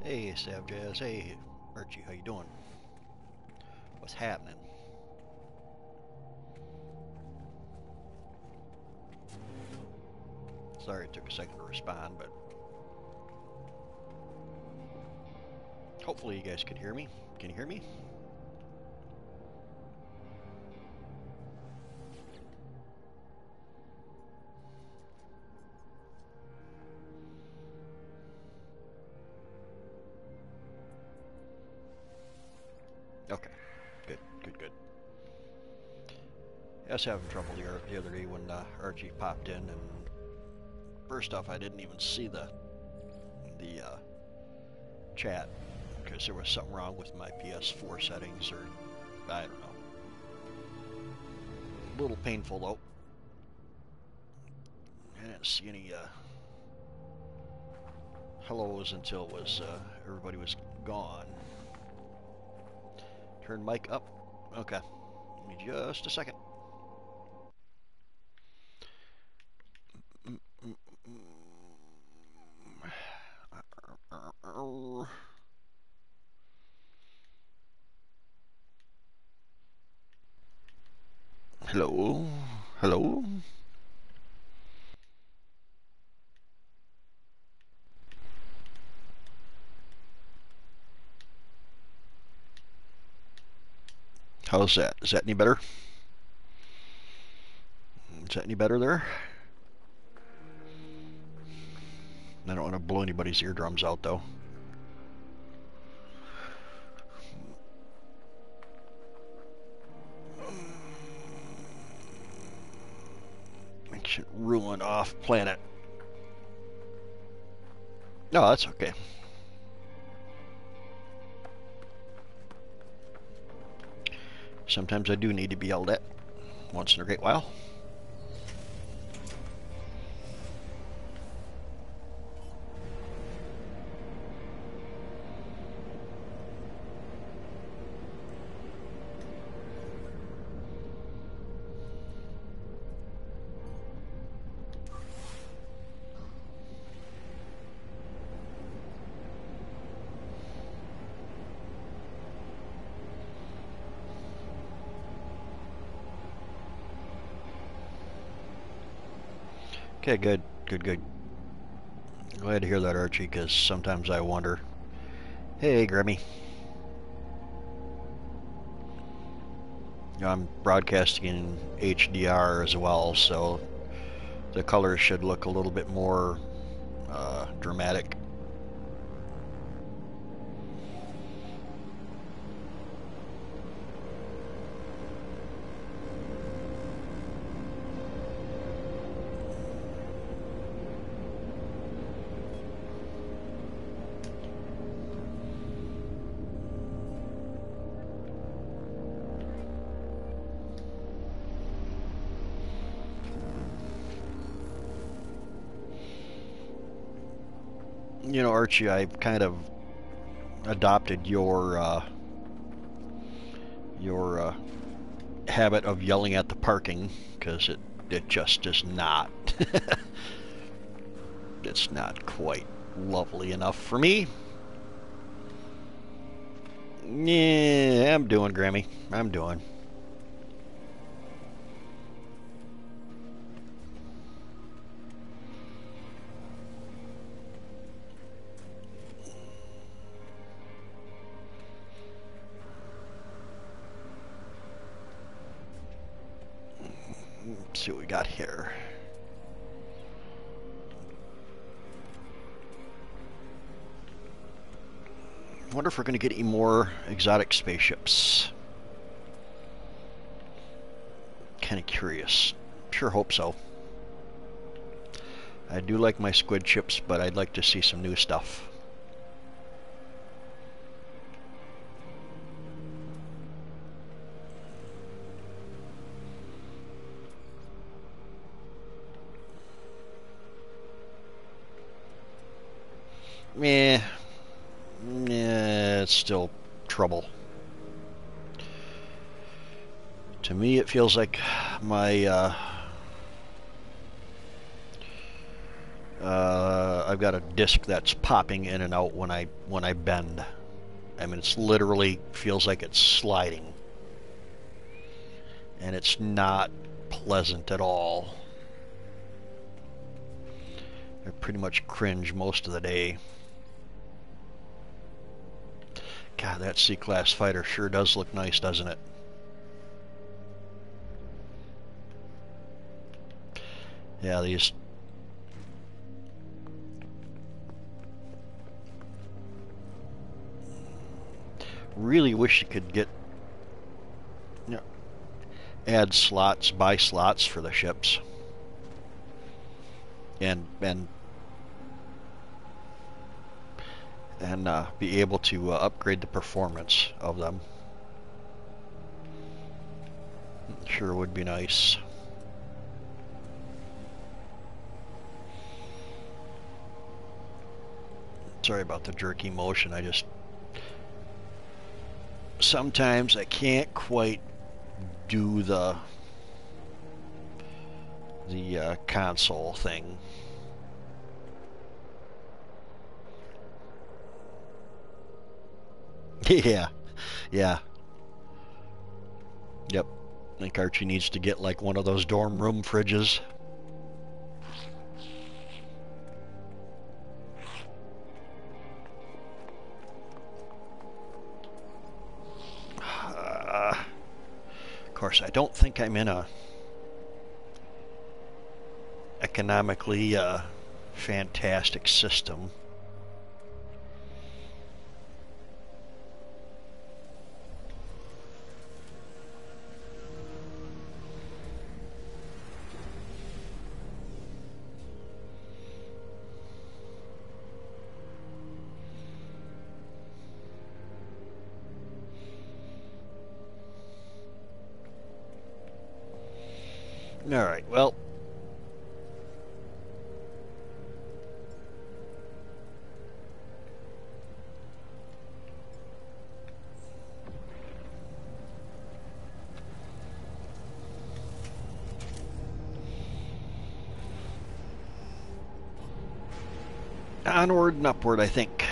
Hey, Sav Jazz. Hey, Archie. How you doing? What's happening? Sorry it took a second to respond, but hopefully you guys can hear me. Can you hear me? Okay. Good, good, good. I was having trouble the other day when Archie popped in, and first off, I didn't even see the chat because there was something wrong with my PS4 settings, or I don't know. A little painful though. I didn't see any hellos until it was everybody was gone. Turn mic up. Okay. Give me just a second. Hello? Hello? How's that? Is that any better? Is that any better there? I don't want to blow anybody's eardrums out, though. Ancient ruin off planet. No, that's okay. Sometimes I do need to be yelled at once in a great while. Okay, good, good, good. Glad to hear that, Archie, because sometimes I wonder. Hey, Grammy. I'm broadcasting in HDR as well, so the colors should look a little bit more dramatic. You know, Archie, I've kind of adopted your habit of yelling at the parking because it just is not it's not quite lovely enough for me. Yeah, I'm doing, Grammy. I'm doing. Let's see what we got here. I wonder if we're going to get any more exotic spaceships. Kind of curious. Sure hope so. I do like my squid chips, but I'd like to see some new stuff. Yeah, it's still trouble. To me, it feels like my I've got a disc that's popping in and out when I bend. I mean, it's literally feels like it's sliding, and it's not pleasant at all. I pretty much cringe most of the day. God, that C-Class fighter sure does look nice, doesn't it? Yeah, these really wish you could get, you know, add slots, buy slots for the ships, and be able to upgrade the performance of them. Sure would be nice. Sorry about the jerky motion. I just sometimes I can't quite do the console thing. Yeah, yeah, yep. I think Archie needs to get like one of those dorm room fridges. Of course, I don't think I'm in a economically fantastic system. All right, well, onward and upward, I think.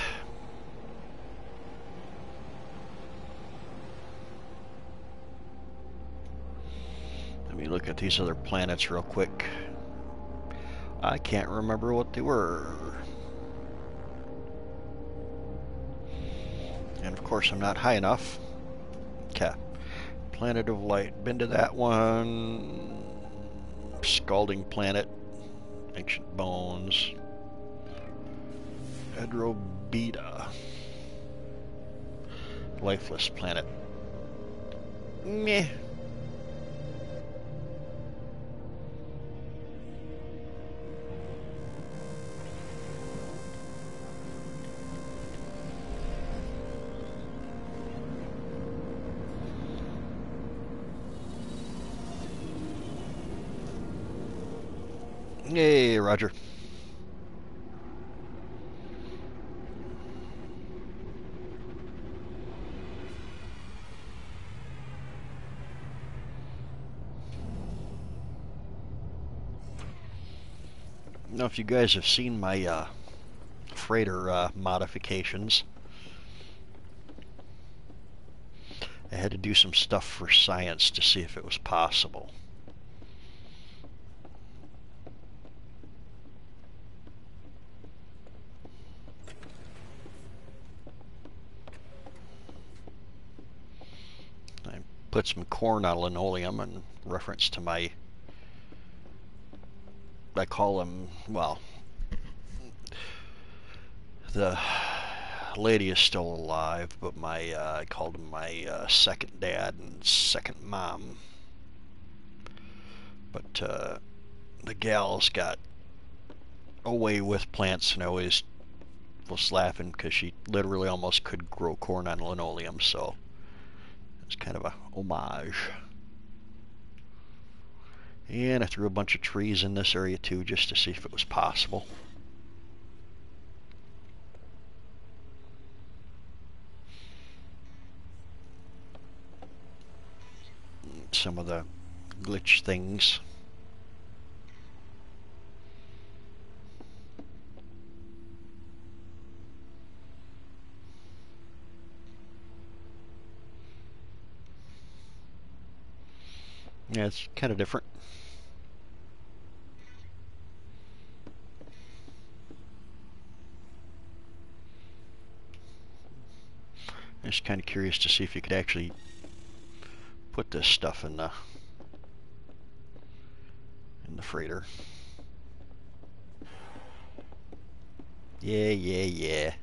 Let me look at these other planets real quick. I can't remember what they were. And of course, I'm not high enough. Okay. Planet of Light. Been to that one. Scalding Planet. Ancient Bones. Edrobita. Lifeless Planet. Meh. Hey, Roger. Now, if you guys have seen my freighter modifications, I had to do some stuff for science to see if it was possible. I put some corn on linoleum in reference to my, I call them, well, the lady is still alive, but my I called him my second dad and second mom. But the gal's got a way with plants, and I always was laughing because she literally almost could grow corn on linoleum, so it's kind of a homage. And I threw a bunch of trees in this area too, just to see if it was possible. Some of the glitch things. Yeah, it's kind of different. I'm just kind of curious to see if you could actually put this stuff in the freighter. Yeah, yeah, yeah.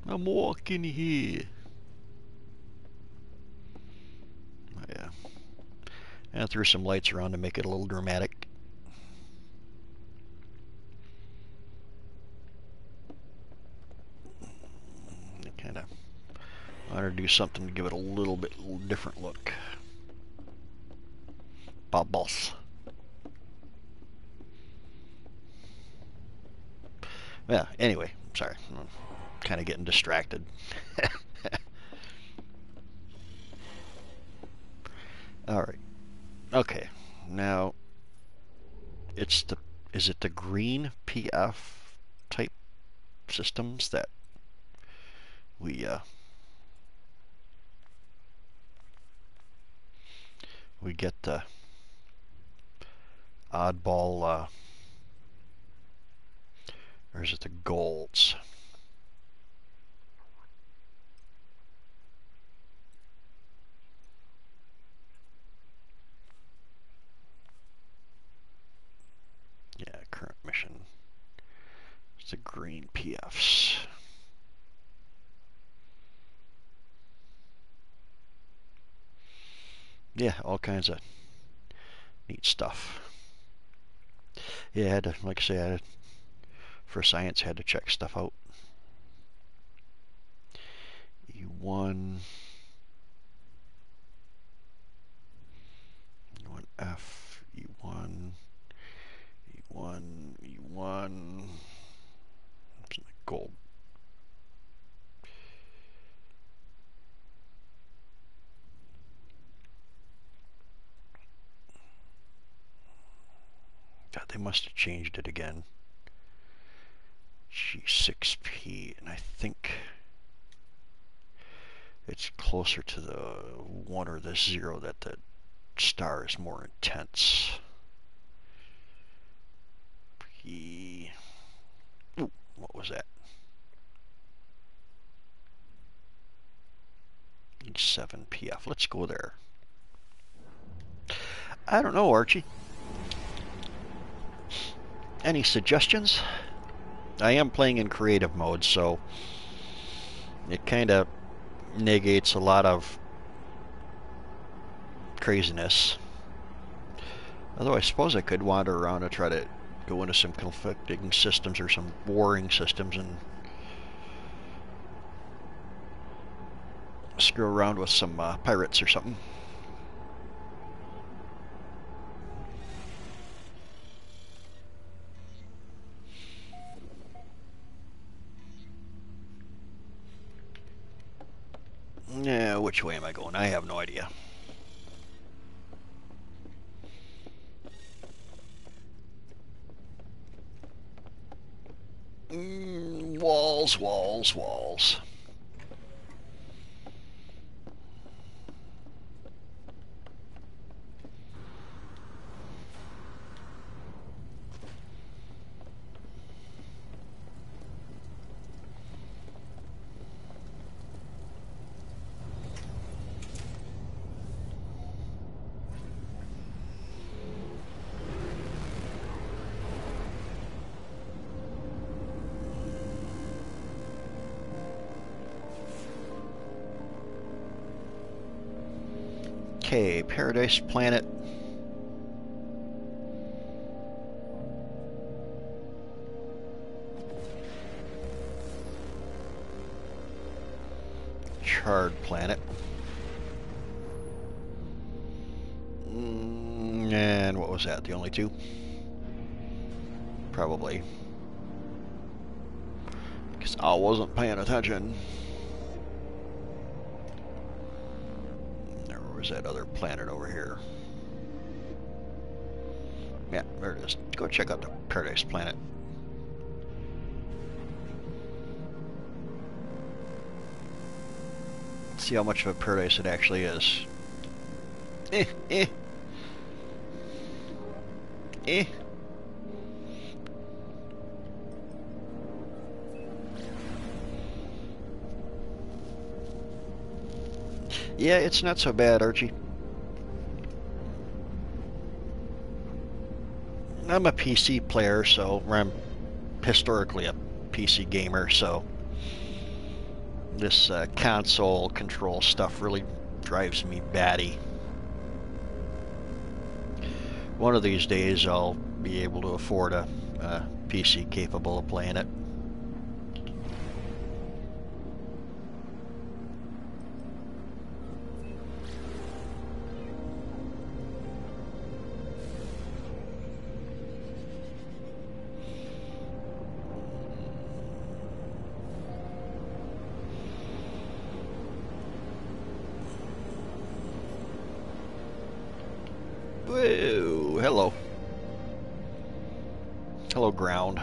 I'm walking here. Oh, yeah. And I threw some lights around to make it a little dramatic. Kind of wanted to do something to give it a little bit different look. Bubbles. Yeah, anyway, sorry. I'm kind of getting distracted. Alright. Okay. Now, is it the green PF type systems that we get the oddball, or is it the golds? Yeah, current mission. It's the green PFs. Yeah, all kinds of neat stuff. Yeah, I had to, like I say, for science, had to check stuff out. E1, E1F, E1, E1, E1. Gold. God, they must have changed it again. G6P, and I think it's closer to the 1 or the 0 that the star is more intense. P. Ooh, what was that? H7PF. Let's go there. I don't know, Archie. Any suggestions? I am playing in creative mode, so it kind of negates a lot of craziness. Although I suppose I could wander around and try to go into some conflicting systems or some warring systems and screw around with some pirates or something. Yeah, which way am I going? I have no idea. Walls, walls, walls. Okay, Paradise Planet. Charred Planet. And what was that? The only two? Probably. Because I wasn't paying attention. There was that other planet over here. Yeah, there it is. Go check out the Paradise Planet. See how much of a paradise it actually is. Eh, eh, eh. Yeah, it's not so bad, Archie. I'm a PC player, so I'm historically a PC gamer, so this console control stuff really drives me batty. One of these days I'll be able to afford a PC capable of playing it. Whoa, hello. Hello, ground.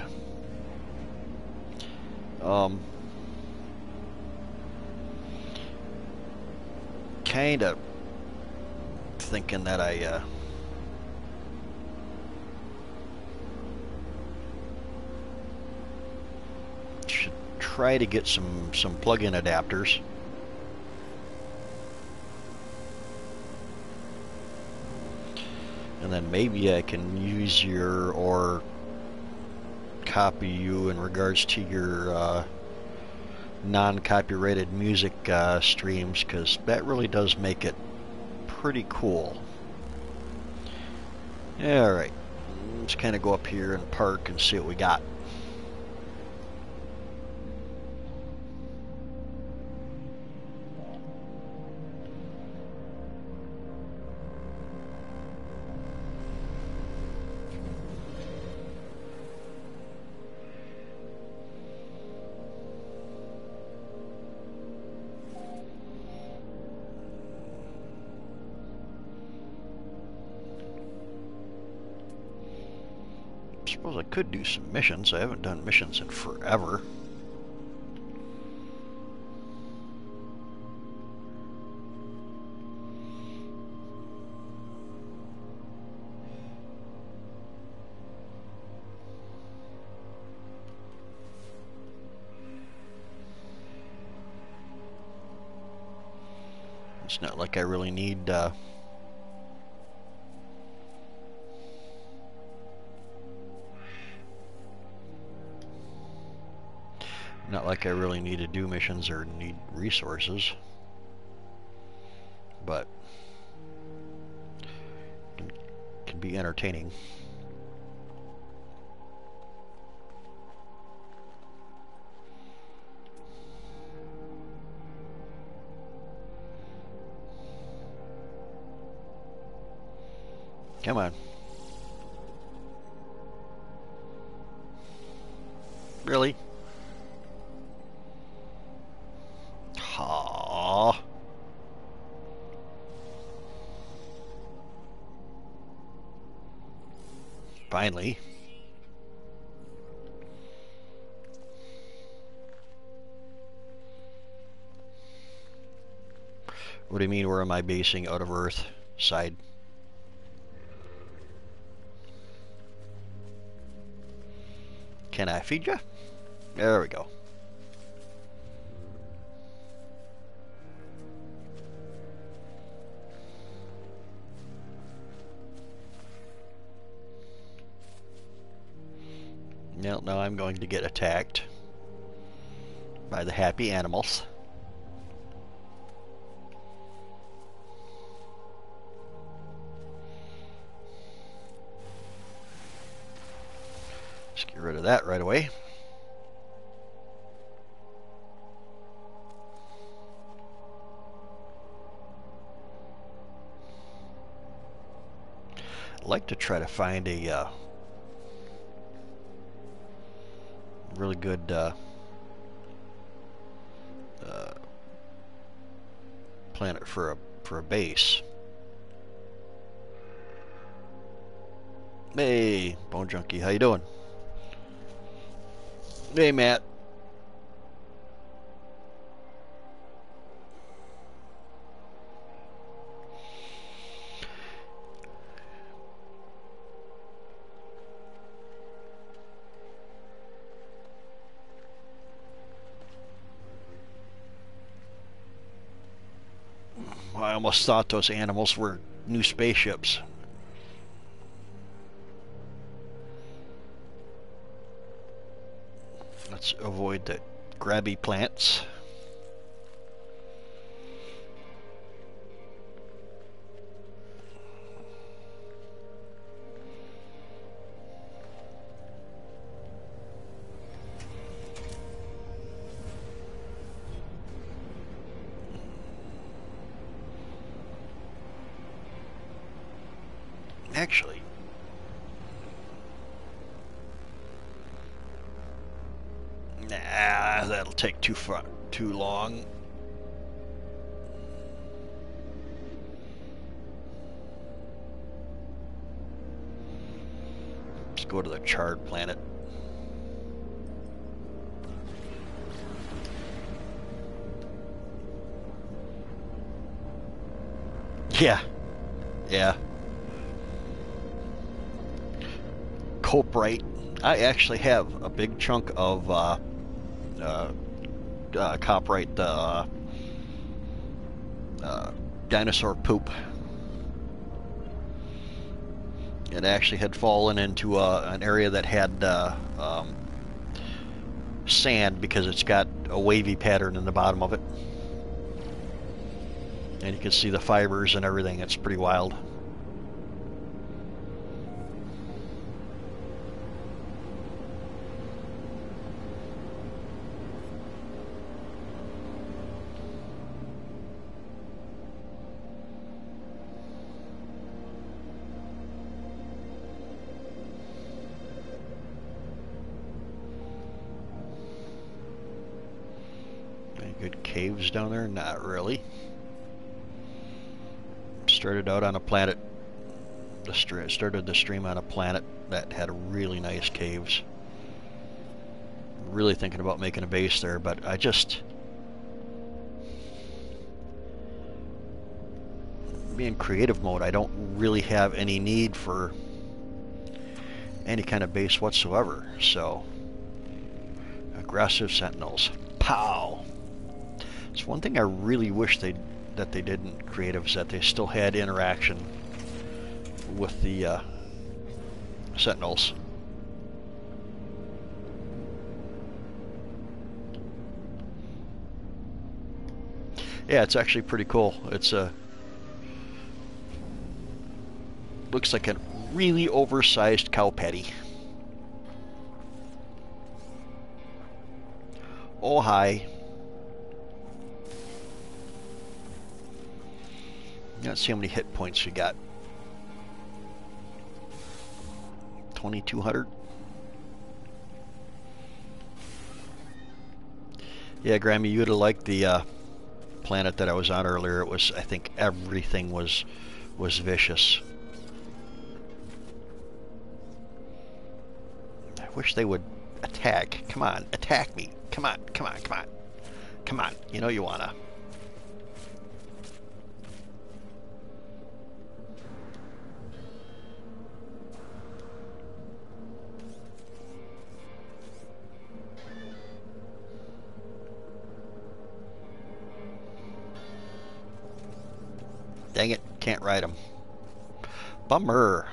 Kind of thinking that I should try to get some plug-in adapters. And then maybe I can use your, or copy you in regards to your non-copyrighted music streams, because that really does make it pretty cool. Alright, let's kind of go up here and park and see what we got. Suppose I could do some missions. I haven't done missions in forever. It's not like I really need not like I really need to do missions or need resources, but it can be entertaining. Come on. Really? Aww. Finally. What do you mean, where am I basing? Out of Earth side? Can I feed you? There we go. Now I'm going to get attacked by the happy animals. Let's get rid of that right away. I'd like to try to find a really good planet for a base. Hey, Bone Junkie, how you doing? Hey, Matt. almost thought those animals were new spaceships. Let's avoid the grabby plants. Actually, nah, that'll take too long. Let's go to the charred planet. Yeah. Yeah. Coprite. I actually have a big chunk of coprite, dinosaur poop. It actually had fallen into an area that had sand because it's got a wavy pattern in the bottom of it. And you can see the fibers and everything. It's pretty wild. Good caves down there? Not really. Started out on a planet. Started the stream on a planet that had really nice caves. Really thinking about making a base there, but I just... being creative mode, I don't really have any need for any kind of base whatsoever, so... Aggressive sentinels. Pow! It's one thing I really wish that they did in creative, is that they still had interaction with the sentinels. Yeah, it's actually pretty cool. It's a looks like a really oversized cow patty. Oh hi. Let's see how many hit points we got. 2,200. Yeah, Grammy, you'd have liked the planet that I was on earlier. It was, I think, everything was vicious. I wish they would attack. Come on, attack me. Come on, come on, come on. Come on, you know you wanna. Dang it, can't ride them. Bummer.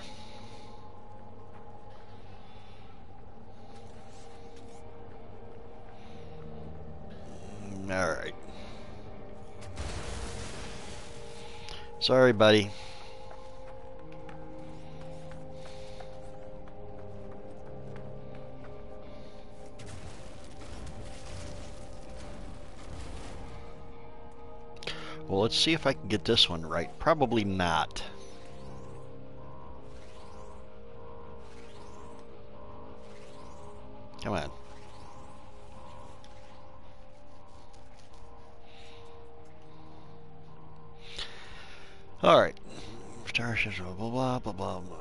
Alright. Sorry, buddy. Well, let's see if I can get this one right. Probably not. Come on. Alright. Starships, blah, blah, blah, blah, blah, blah.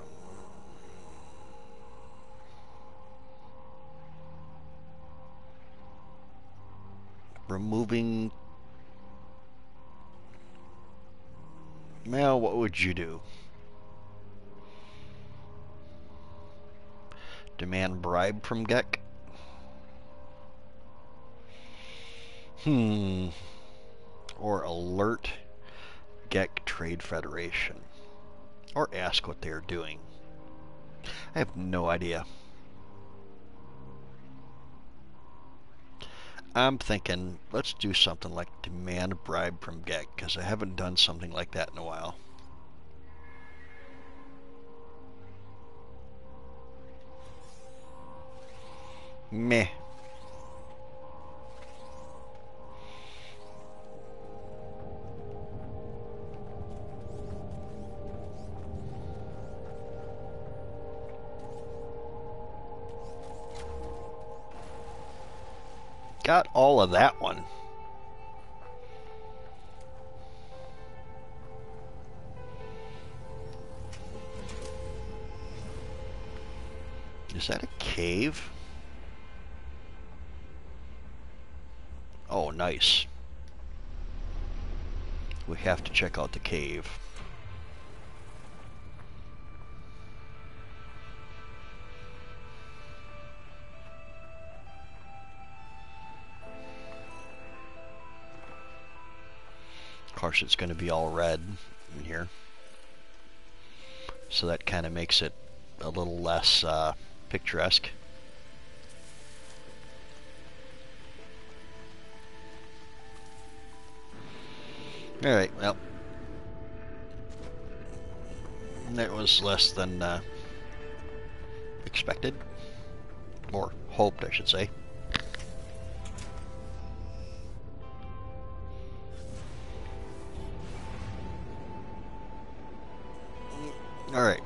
Removing... Well, what would you do? Demand bribe from Gek? Or alert Gek Trade Federation. Or ask what they're doing. I have no idea. I'm thinking, let's do something like demand a bribe from Gek, because I haven't done something like that in a while. Meh. Got all of that one. Is that a cave? Oh, nice. We have to check out the cave. Of course, it's going to be all red in here. So that kind of makes it a little less picturesque. Alright, well, that was less than expected, or hoped, I should say. Alright.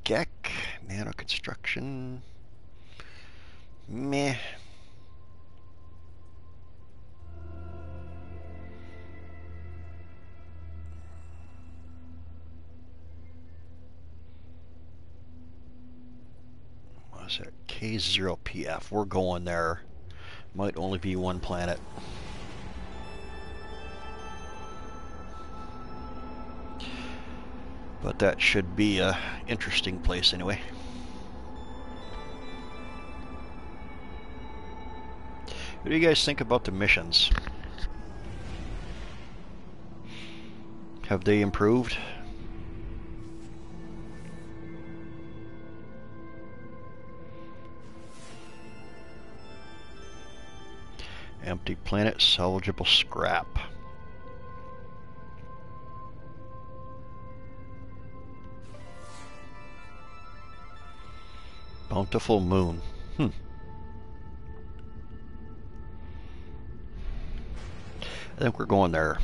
Gek, nano construction, meh. What is that? K0PF. We're going there. Might only be one planet. But that should be a interesting place anyway. What do you guys think about the missions? Have they improved? Empty planet, salvageable scrap. Bountiful moon. I think we're going there.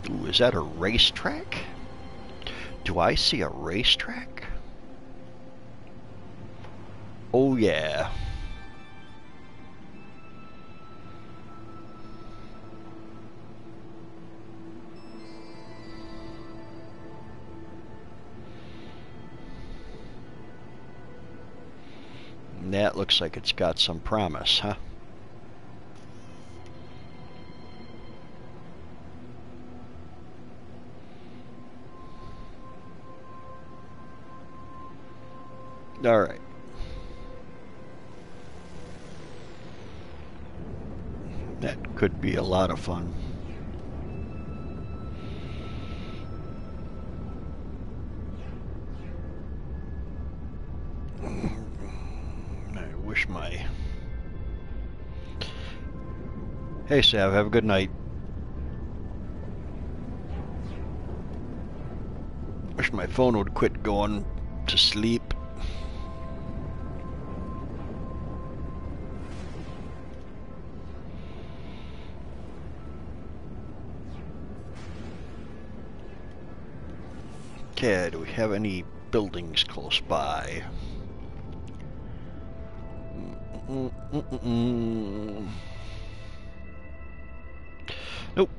Ooh, is that a racetrack? Do I see a racetrack? Oh yeah. That looks like it's got some promise, huh? All right. That could be a lot of fun. I wish my... Hey, Sav, have a good night. Wish my phone would quit going to sleep. Okay, do we have any buildings close by? Nope.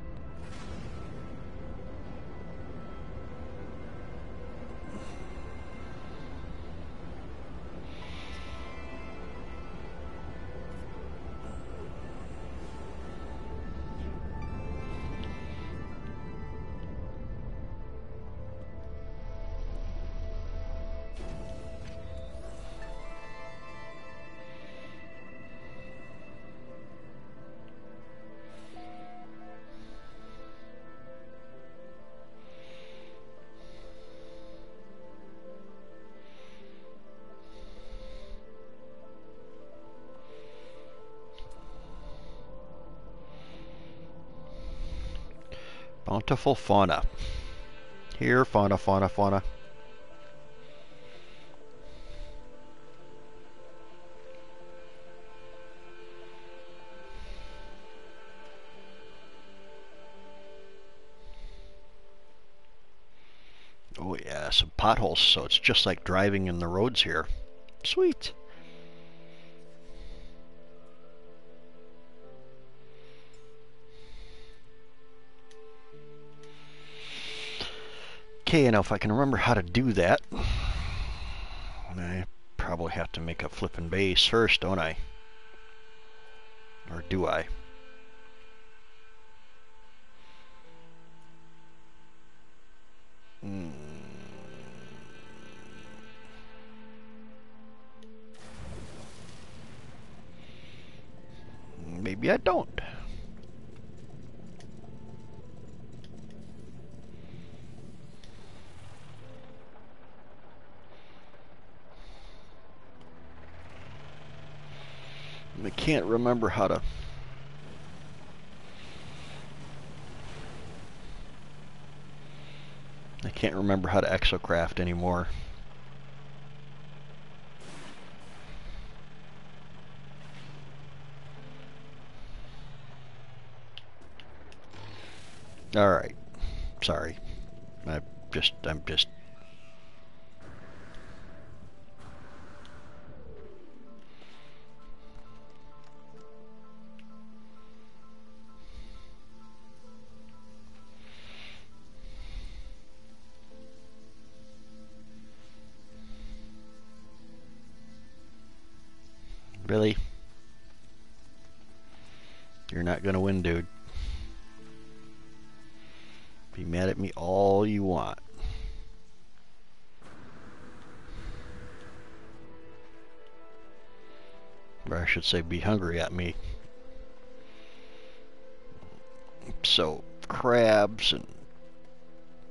Bountiful fauna. Here, fauna, fauna, fauna. Oh yeah, some potholes, so it's just like driving in the roads here. Sweet. Okay, now if I can remember how to do that, I probably have to make a flippin' base first, don't I? Or do I? Maybe I don't. I can't remember how to... I can't remember how to exocraft anymore. Alright. Sorry. I'm just... Really? You're not gonna win, dude. Be mad at me all you want. Or I should say, be hungry at me. So, crabs and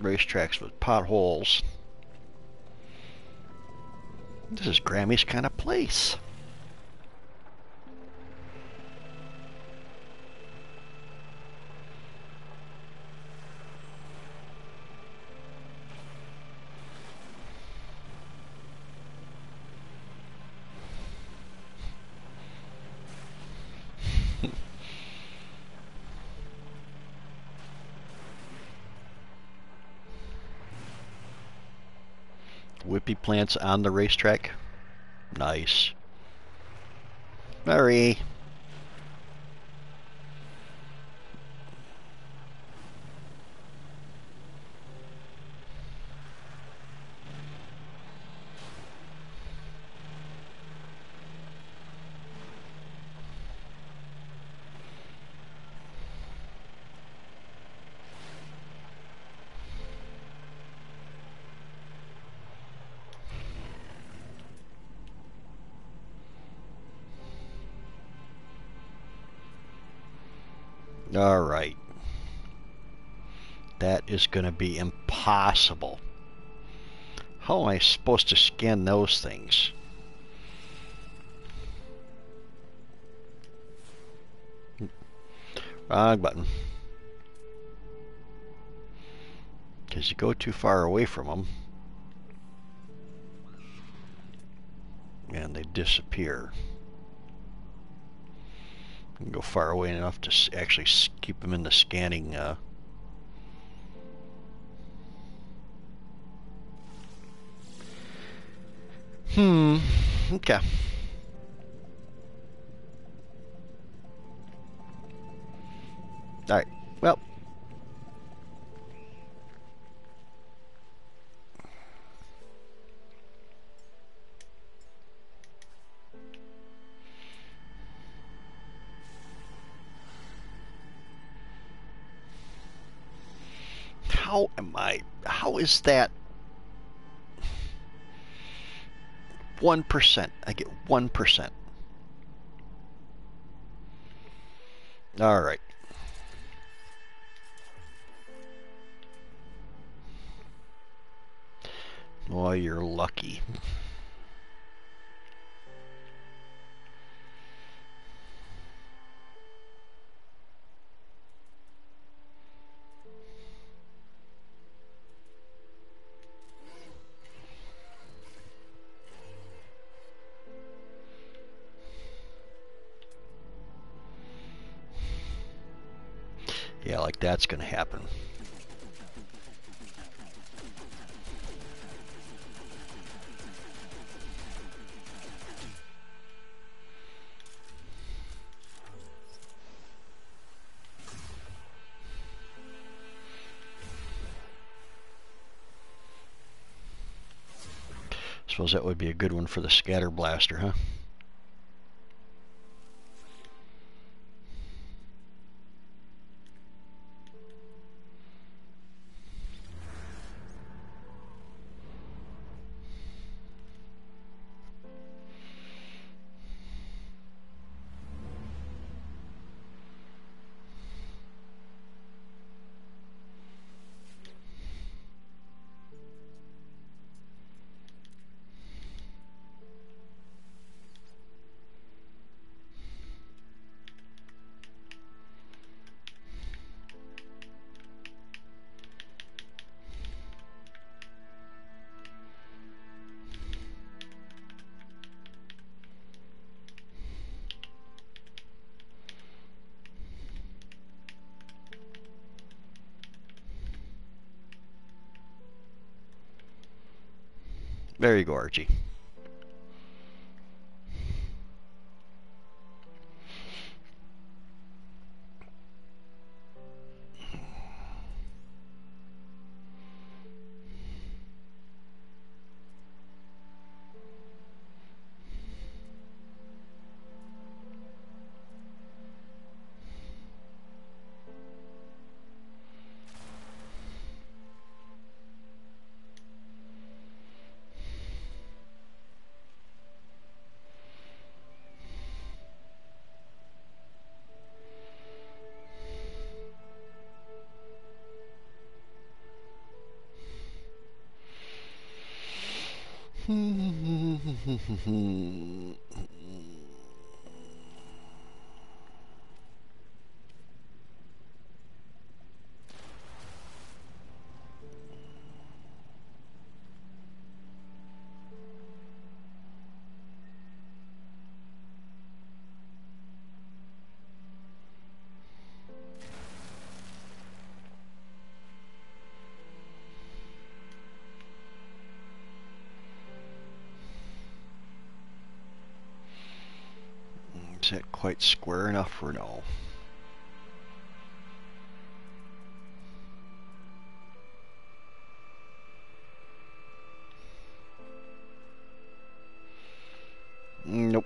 racetracks with potholes. This is Grammy's kind of place. Whippy plants on the racetrack. Nice. Murray. Alright. That is going to be impossible. How am I supposed to scan those things? Wrong button. Because you go too far away from them, and they disappear. You can go far away enough to actually keep them in the scanning. Okay. Alright. Well. How is that 1%? I get 1%. Alright. Boy, you're lucky. Yeah, like that's gonna happen. Suppose that would be a good one for the scatter blaster, huh? There you go, Archie. Is that quite square enough or no? Nope.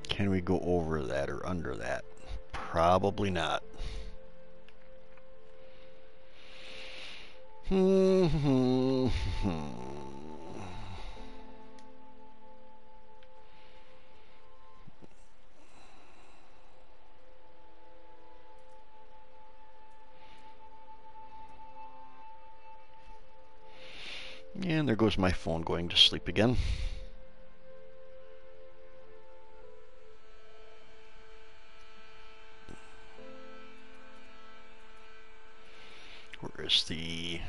Can we go over that or under that? Probably not. And there goes my phone going to sleep again. Where is the...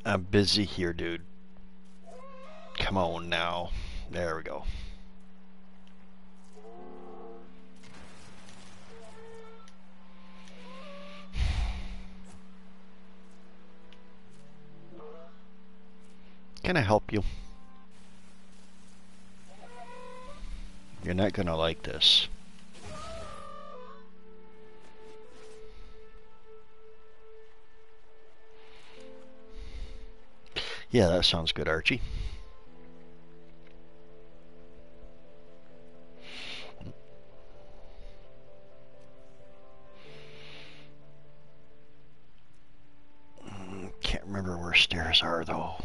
I'm busy here, dude. come on now. There we go. Can I help you? You're not gonna like this. Yeah, that sounds good, Archie. Can't remember where stairs are, though.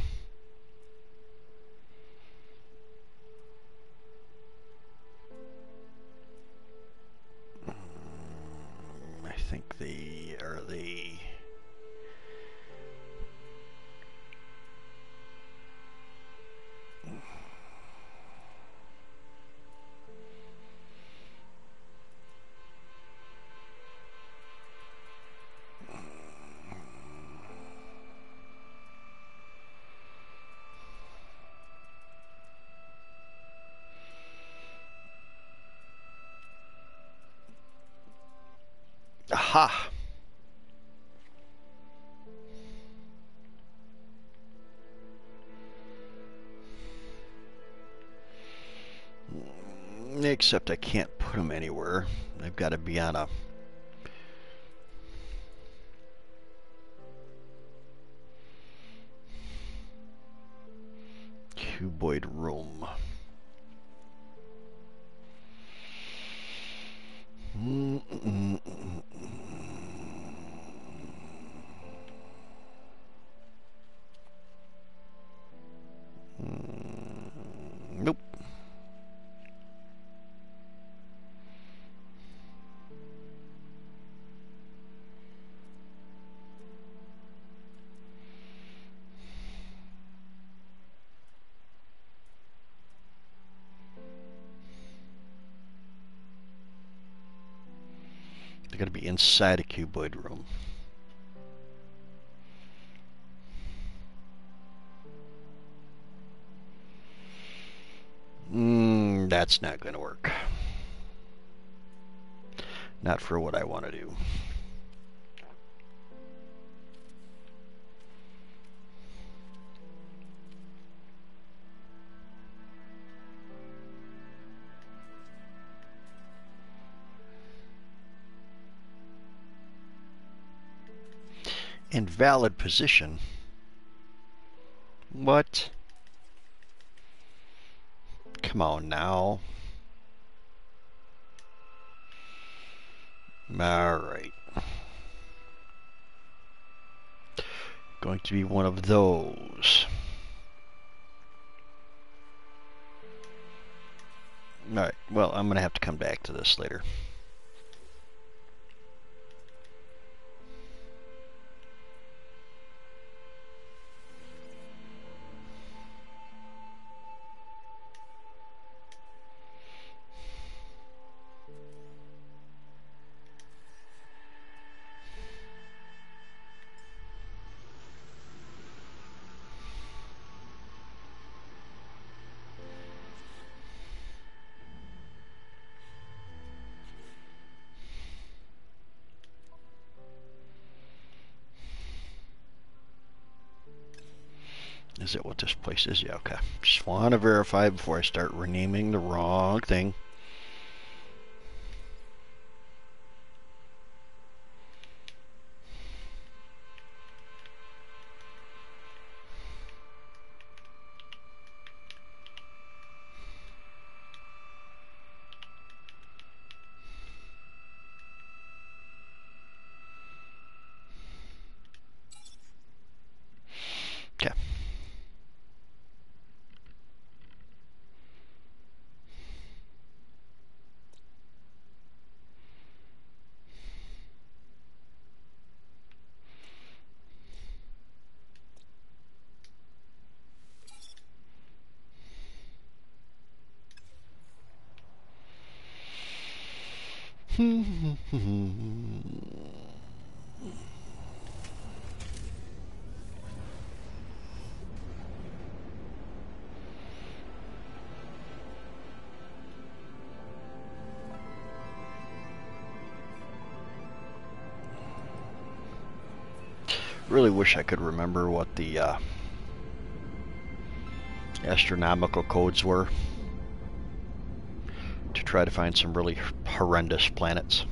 I think they are the... Aha! Except I can't put them anywhere. They've got to be on a... cuboid room. Nope. They're going to be inside a cuboid room. That's not going to work. Not for what I want to do. Invalid position. What? Come on now. Alright. Going to be one of those. Alright, well, I'm going to have to come back to this later. Is it what this place is? Yeah, okay. Just want to verify before I start renaming the wrong thing. Okay. Really wish I could remember what the astronomical codes were to try to find some really horrendous planets.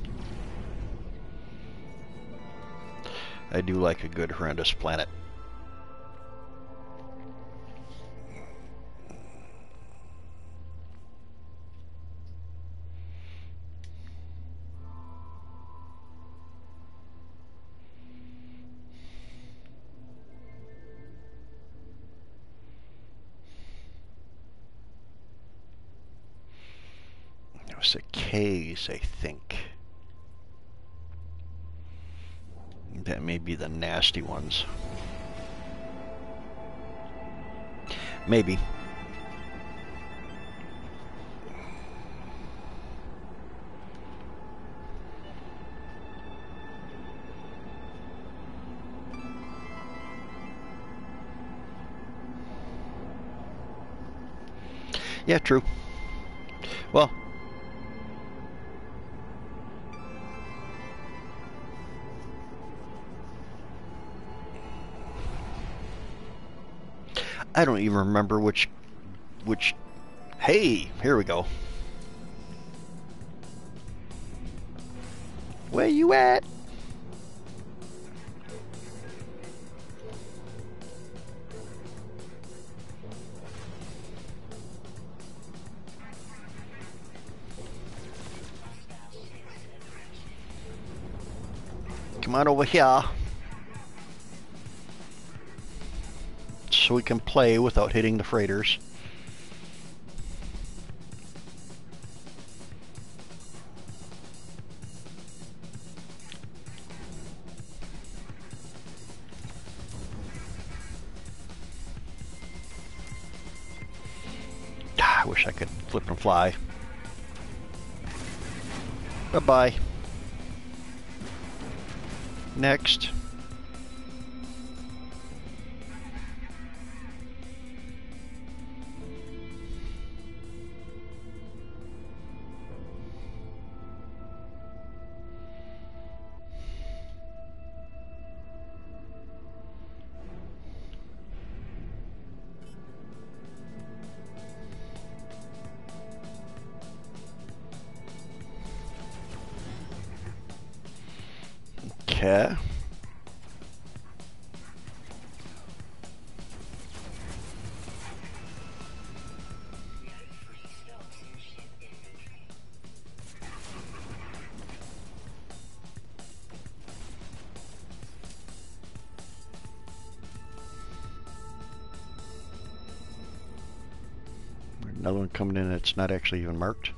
I do like a good horrendous planet. It was the K's, I think. That may be the nasty ones. Maybe. Yeah, true. Well, I don't even remember which. Hey, here we go. Where you at? Come on over here. So we can play without hitting the freighters. I wish I could flip and fly. Bye-bye. Next. Okay. Another one coming in that's not actually even marked.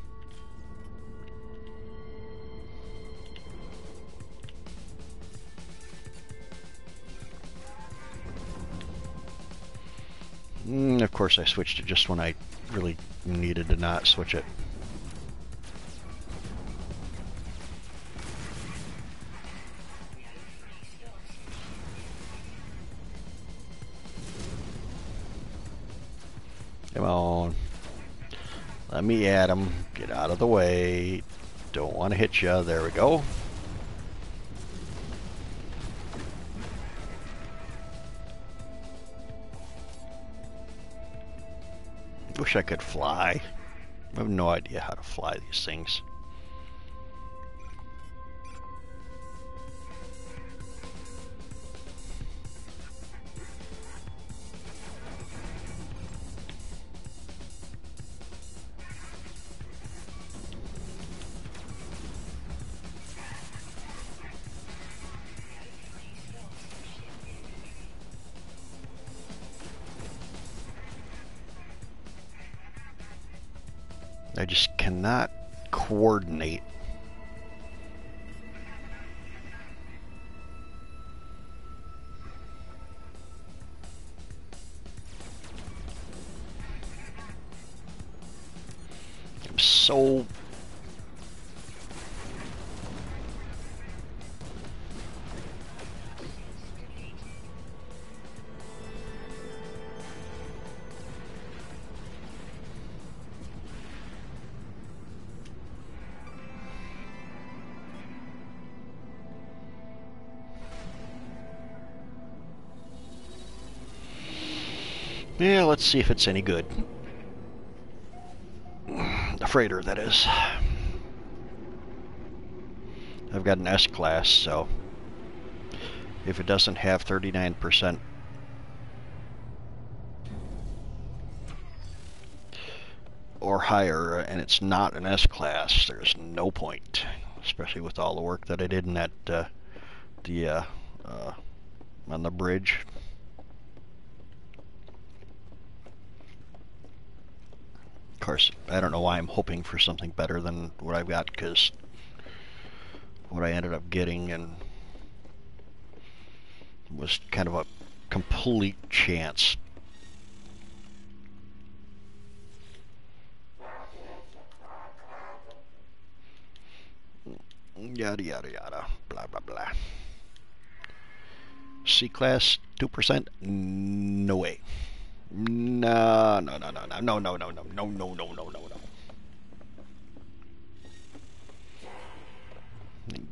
Of course I switched it just when I really needed to not switch it. Come on. Let me at him. Get out of the way. Don't want to hit you. There we go. Wish I could fly. I have no idea how to fly these things. I just cannot coordinate. I'm so... Yeah, let's see if it's any good. The freighter, that is. I've got an S-class, so if it doesn't have 39% or higher, and it's not an S-class, there's no point. Especially with all the work that I did in that on the bridge. Of course, I don't know why I'm hoping for something better than what I've got, because what I ended up getting and was kind of a complete chance. Yada yada yada, blah blah blah. C-class 2%? No way. No, no, no, no, no, no, no, no, no, no, no, no, no, no.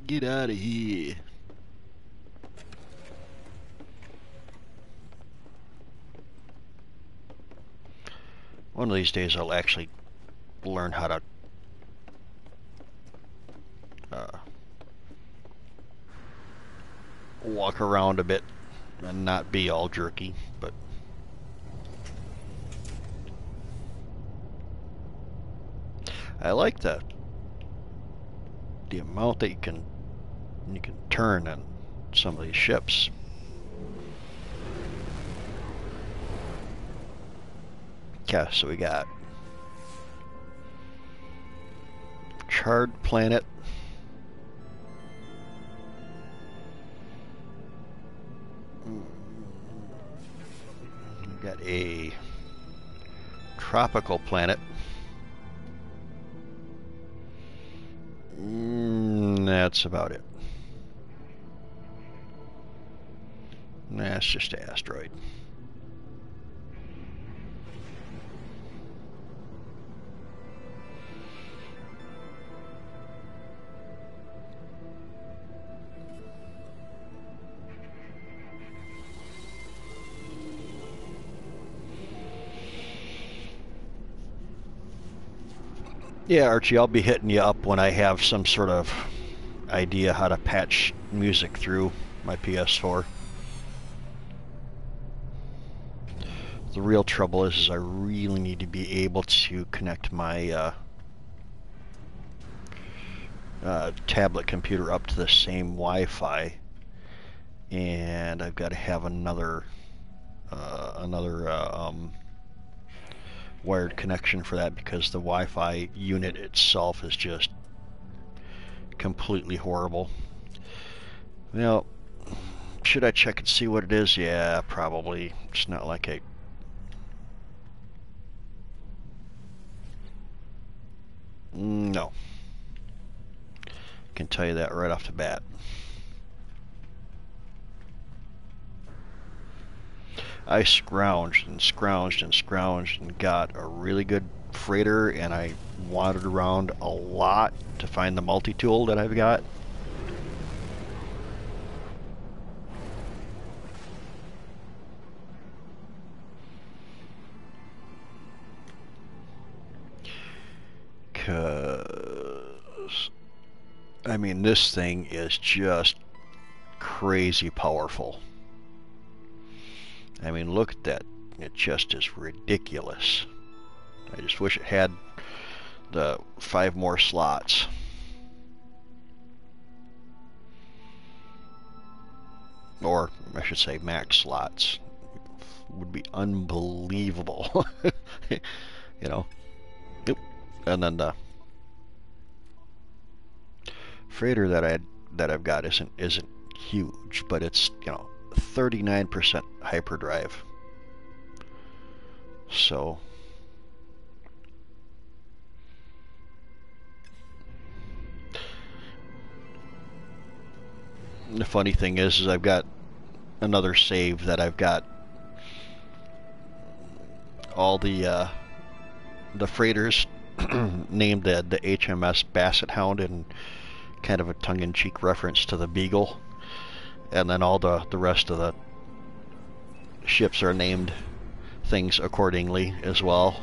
Get out of here. One of these days I'll actually learn how to walk around a bit and not be all jerky, but I like the amount that you can turn on some of these ships. Okay, so we got Charred Planet. We've got a tropical planet. That's about it. That's just an asteroid. Yeah, Archie, I'll be hitting you up when I have some sort of idea how to patch music through my PS4. The real trouble is I really need to be able to connect my tablet computer up to the same Wi-Fi, and I've got to have another wired connection for that, because the Wi-Fi unit itself is just completely horrible. Well, should I check and see what it is? Yeah, probably. It's not like I... No. I can tell you that right off the bat. I scrounged and scrounged and scrounged and got a really good freighter, and I wandered around a lot to find the multi-tool that I've got. Cause I mean, this thing is just crazy powerful. I mean, look at that. It just is ridiculous. I just wish it had the 5 more slots. Or, I should say, max slots. Would be unbelievable. You know? Yep. And then the freighter that I've got isn't huge, but it's, you know, 39% hyperdrive. So the funny thing is I've got another save that I've got all the freighters named the HMS Basset Hound, in kind of a tongue-in-cheek reference to the Beagle. And then all the rest of the ships are named things accordingly as well.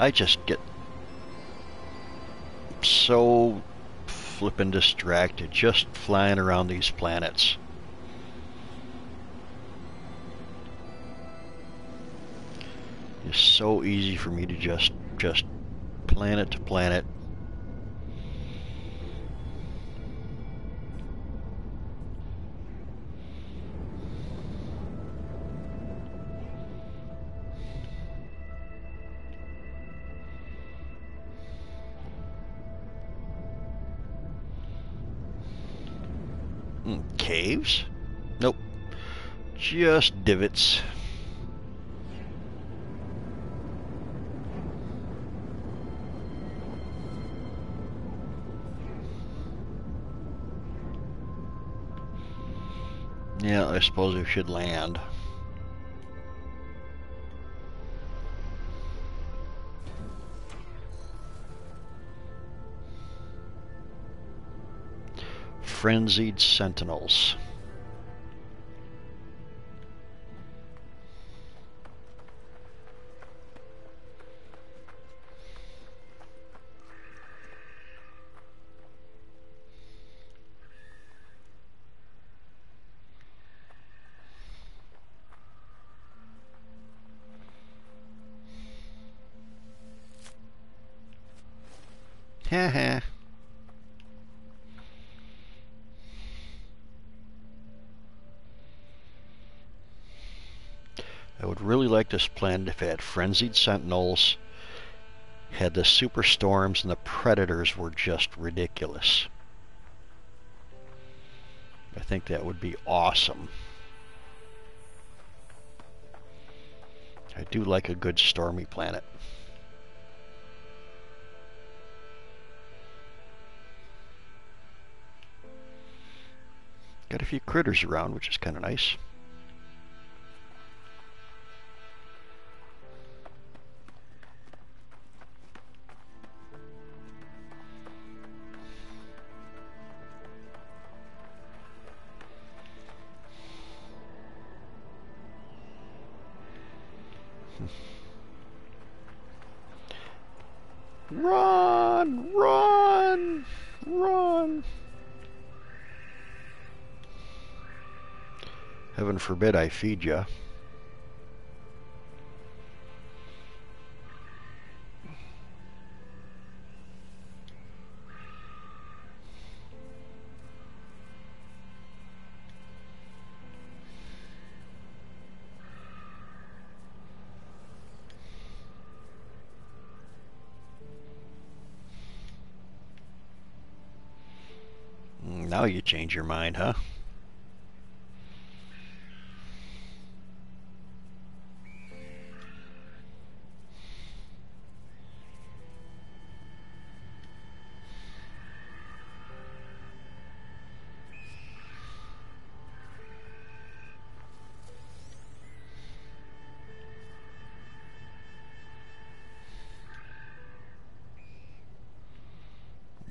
I just get so flippin' distracted just flying around these planets. It's so easy for me to just planet to planet. Caves? Nope. Just divots. Yeah, I suppose we should land. Frenzied sentinels. Haha. I would really like this planet if it had frenzied sentinels, had the superstorms, and the predators were just ridiculous. I think that would be awesome. I do like a good stormy planet. Got a few critters around, which is kind of nice. Run! Run! Run! Heaven forbid I feed ya. Now you change your mind, huh?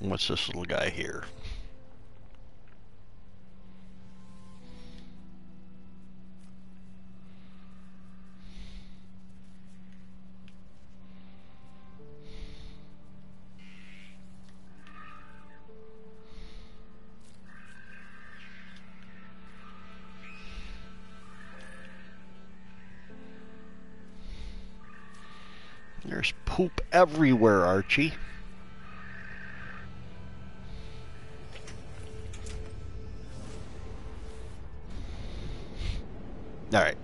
What's this little guy here? There's poop everywhere, Archie. All right.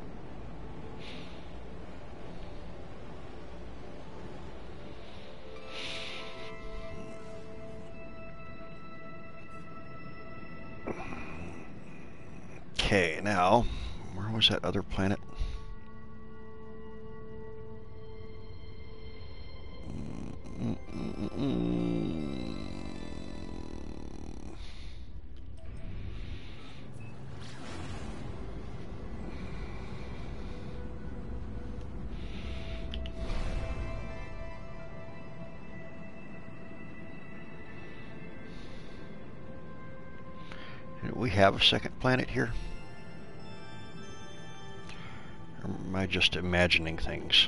Okay, now, where was that other planet? Do we have a second planet here? Or am I just imagining things?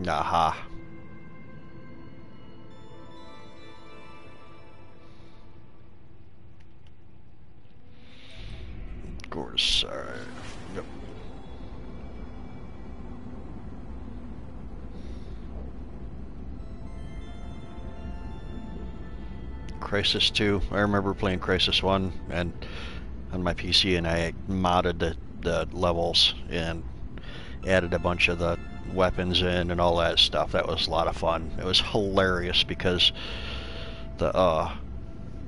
Aha. Gorsar. Yep. Crysis 2. I remember playing Crysis 1 and on my PC, and I modded the levels and added a bunch of the weapons in and all that stuff. That was a lot of fun. It was hilarious because the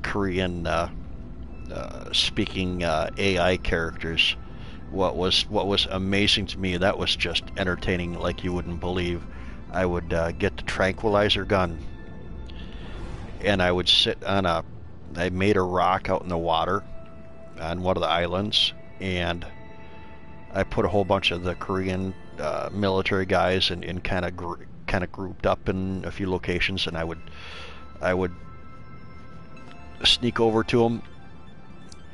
Korean speaking AI characters. What was amazing to me, that was just entertaining like you wouldn't believe. I would get the tranquilizer gun, and I would sit on I made a rock out in the water on one of the islands, and I put a whole bunch of the Korean military guys and kind of grouped up in a few locations, and I would sneak over to them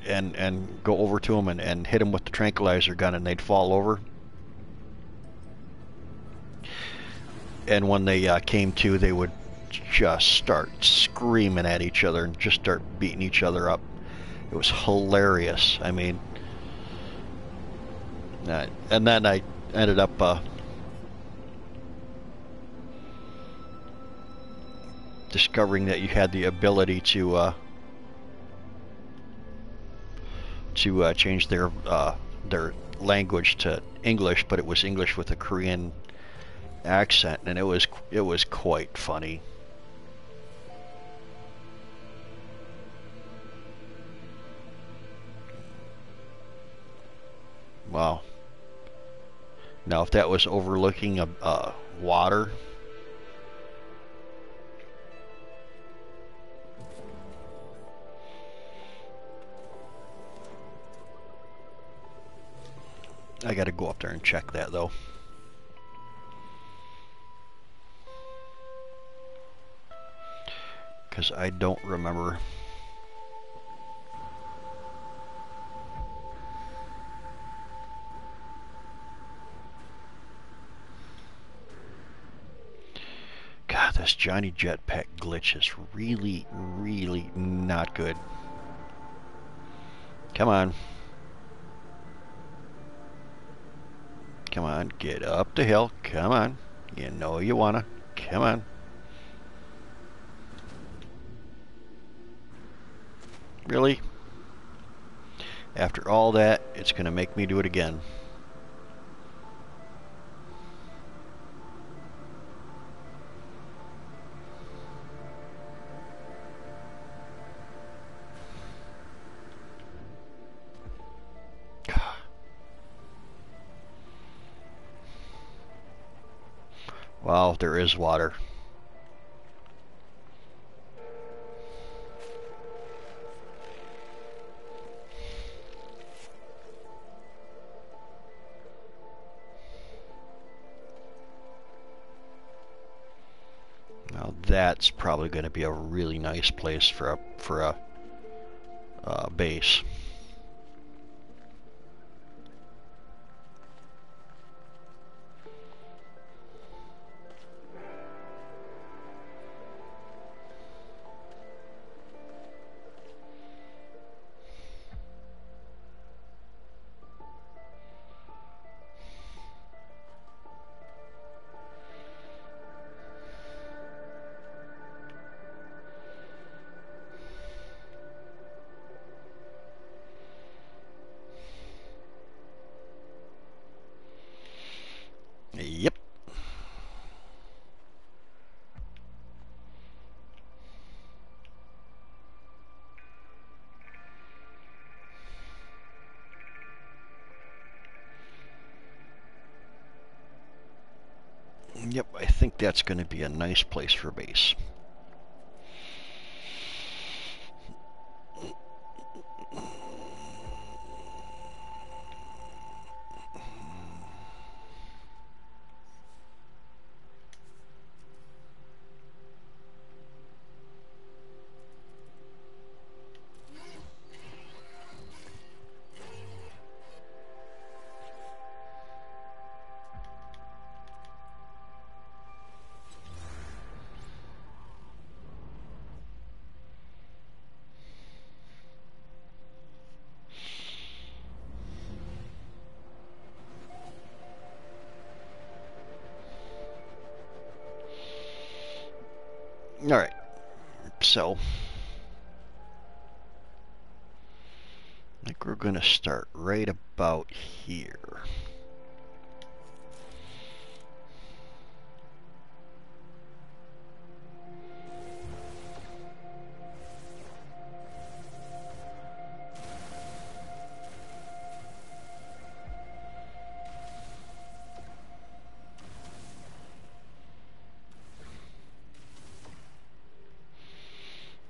and go over to them and hit them with the tranquilizer gun, and they'd fall over. And when they came to, they would just start screaming at each other and just start beating each other up. It was hilarious. I mean, and then I ended up discovering that you had the ability to change their language to English, but it was English with a Korean accent, and it was quite funny. Wow. Now, if that was overlooking a water, I gotta go up there and check that though. Because I don't remember. God, this Johnny Jetpack glitch is really, really not good. Come on. Come on, get up the hill. Come on. You know you wanna. Come on. Really? After all that, it's gonna make me do it again. Wow, there is water. Now that's probably going to be a really nice place for a base. Yep. Yep, I think that's going to be a nice place for base. Alright, so I think we're going to start right about here.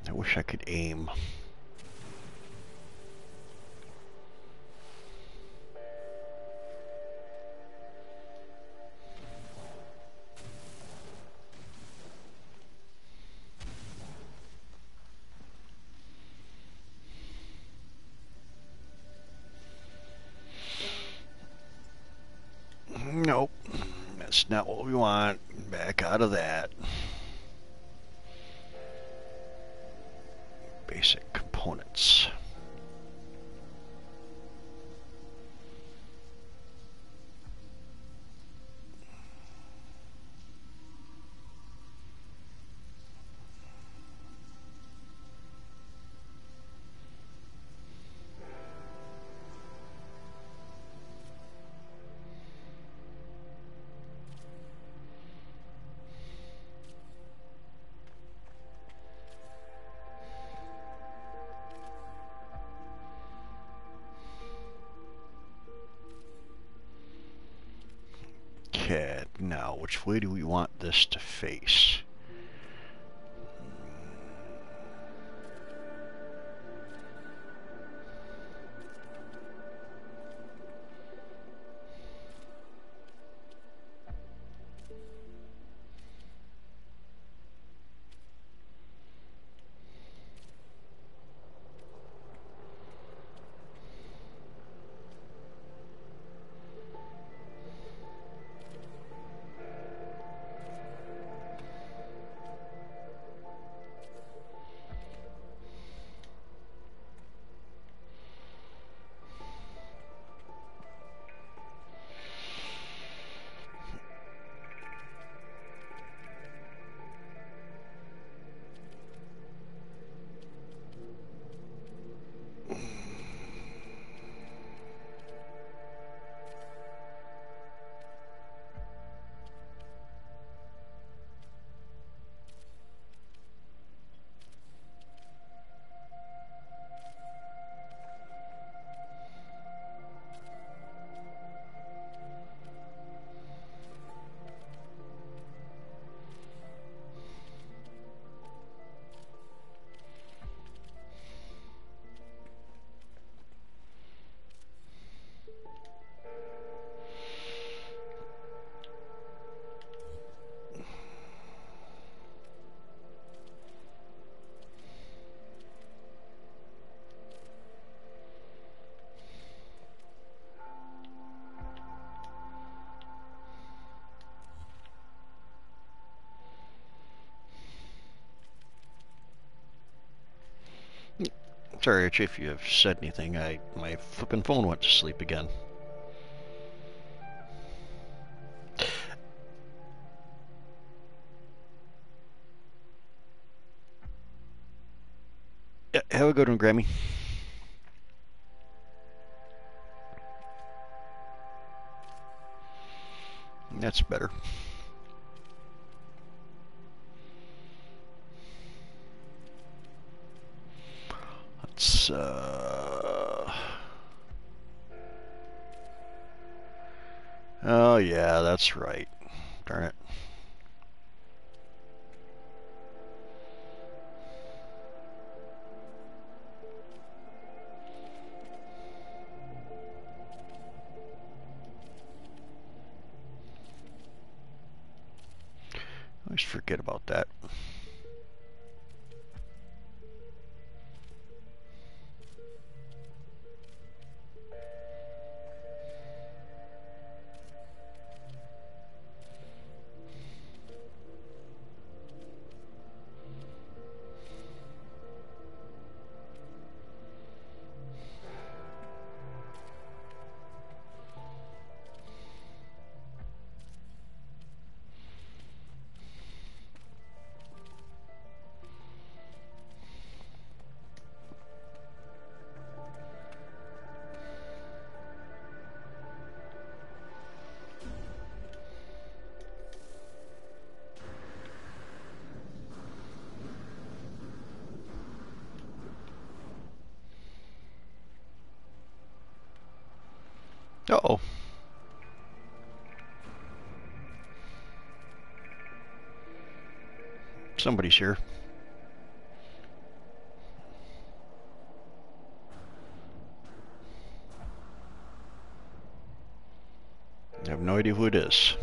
I wish I could aim. Nope, that's not what we want. Back out of that. Basic components. Okay, now which way do we want this to face? Sorry, Rich, if you have said anything, my flipping phone went to sleep again. Yeah, have a good one, Grammy. That's better. Let's, oh, yeah, that's right. Darn it. I always forget about that. Uh-oh. Somebody's here. I have no idea who it is.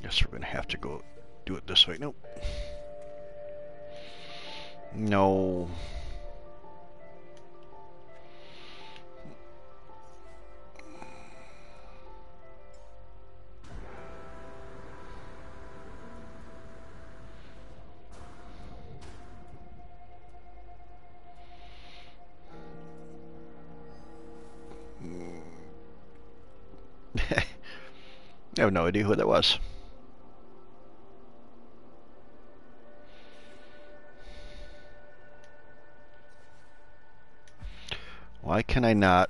Guess we're gonna have to go do it this way. Nope. No. I have no idea who that was. Why can I not?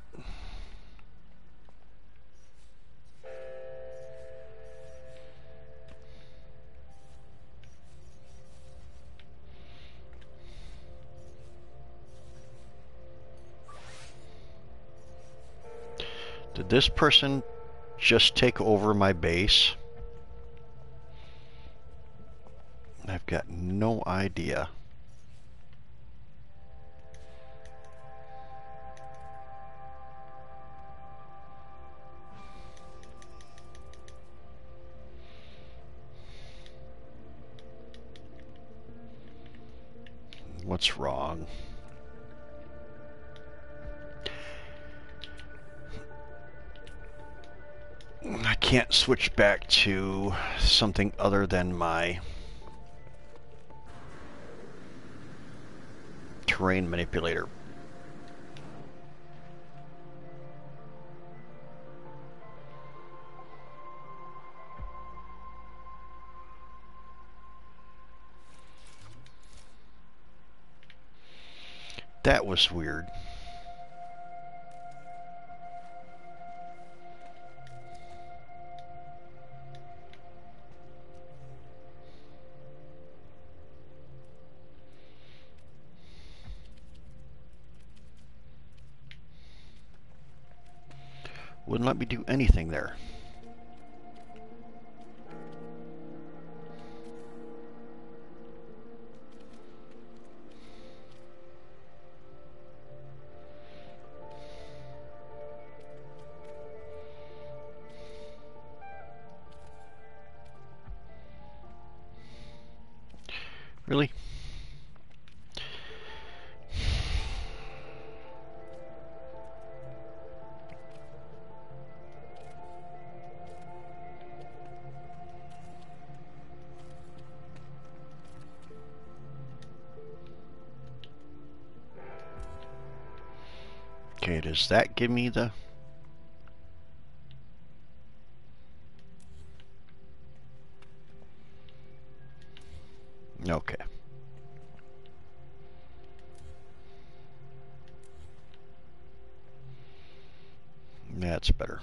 Did this person just take over my base? I've got no idea. What's wrong? I can't switch back to something other than my terrain manipulator. That was weird. Wouldn't let me do anything there. Really? Okay, does that give me the... Okay. That's better.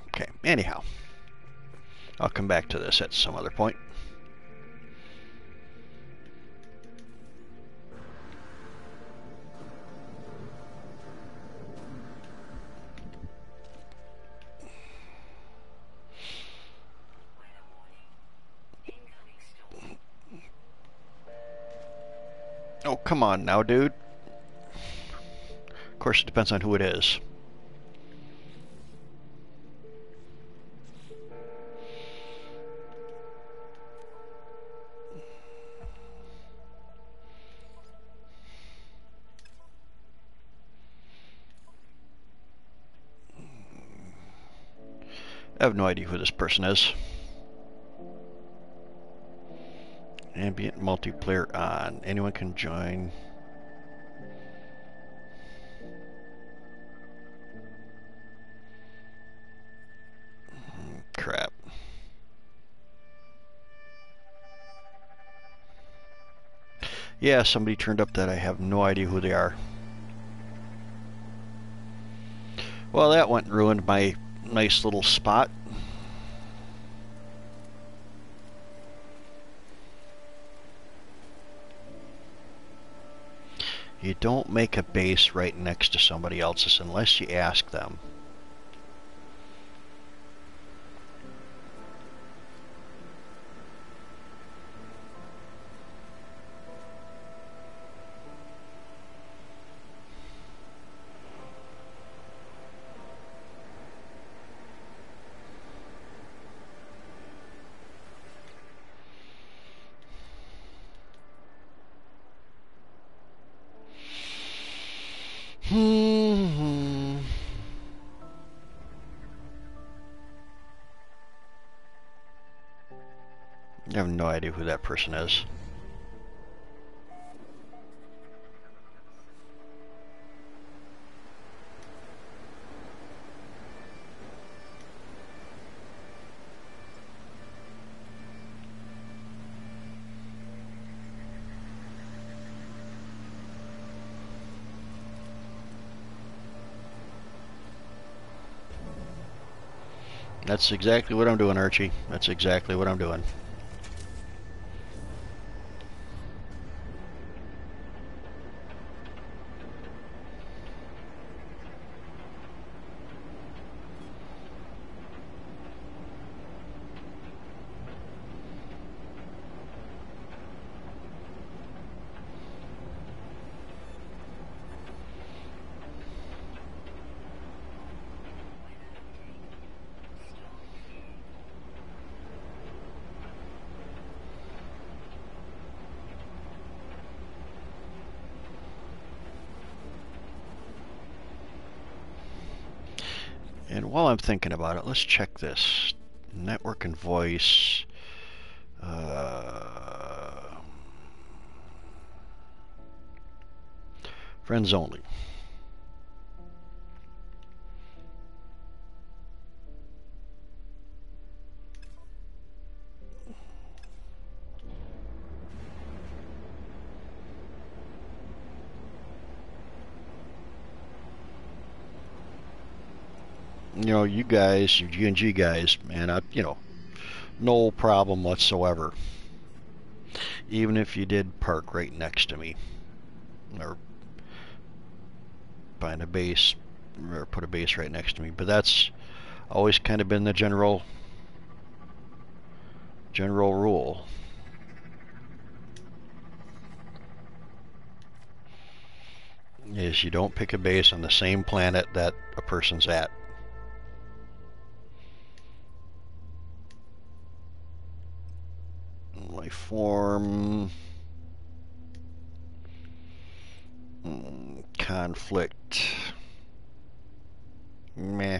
Okay, anyhow. I'll come back to this at some other point. Oh, come on now, dude. Of course, it depends on who it is. I have no idea who this person is. Ambient multiplayer on. Anyone can join. Crap. Yeah, somebody turned up that I have no idea who they are. Well, that went and ruined my nice little spot. You don't make a base right next to somebody else's unless you ask them. I have no idea who that person is. That's exactly what I'm doing, Archie. That's exactly what I'm doing. And while I'm thinking about it, let's check this. Network and voice. Friends only. You know, you guys, you G&G guys, man, no problem whatsoever. Even if you did park right next to me, or find a base, or put a base right next to me. But that's always kind of been the general rule. Is you don't pick a base on the same planet that a person's at. Life form. Conflict. Meh.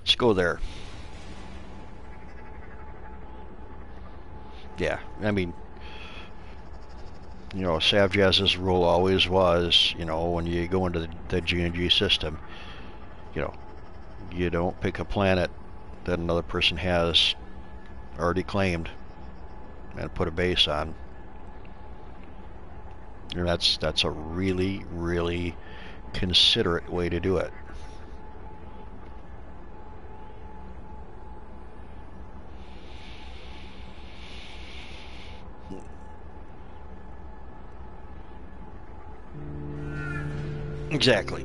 Let's go there. Yeah, I mean, you know, Savjazz's rule always was, you know, when you go into the G&G system, you know, you don't pick a planet that another person has already claimed and put a base on. And that's a really, really considerate way to do it. Exactly.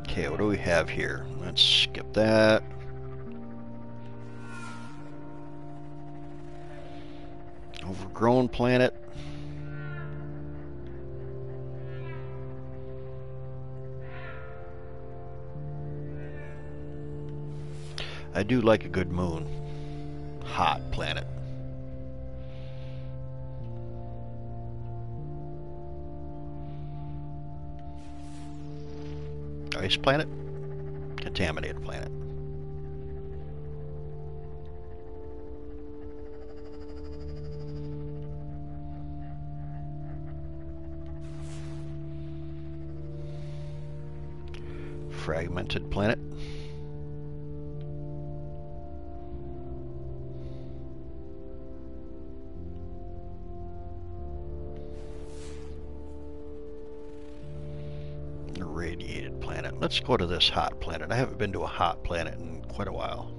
Okay, what do we have here? Let's skip that. Overgrown planet. I do like a good moon. Hot planet. Ice planet. Contaminated planet. Fragmented planet. Irradiated planet. Let's go to this hot planet. I haven't been to a hot planet in quite a while.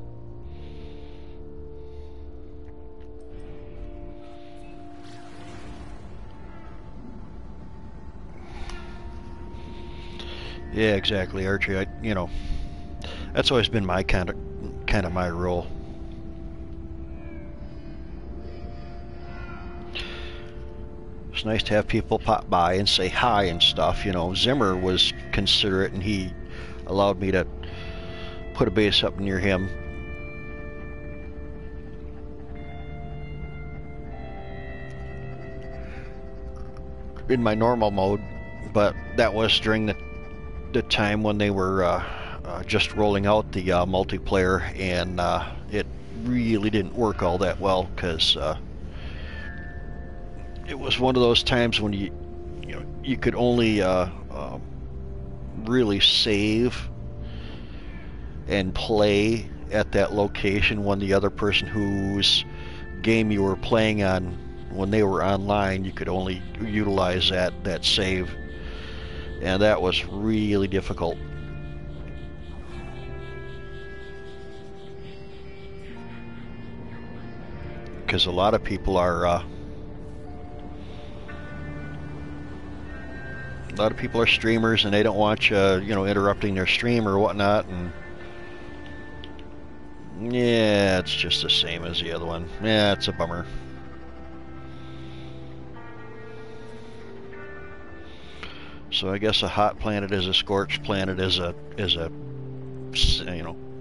Yeah, exactly, Archie. That's always been my kind of my role. It's nice to have people pop by and say hi and stuff. Zimmer was considerate, and he allowed me to put a base up near him. In my normal mode, but that was during the time when they were just rolling out the multiplayer, and it really didn't work all that well because it was one of those times when you could only really save and play at that location when the other person whose game you were playing on, when they were online, you could only utilize that save, and that was really difficult. Because a lot of people are streamers, and they don't want you, interrupting their stream or whatnot, and yeah, it's just the same as the other one. Yeah, it's a bummer. So I guess a hot planet is a scorched planet, is a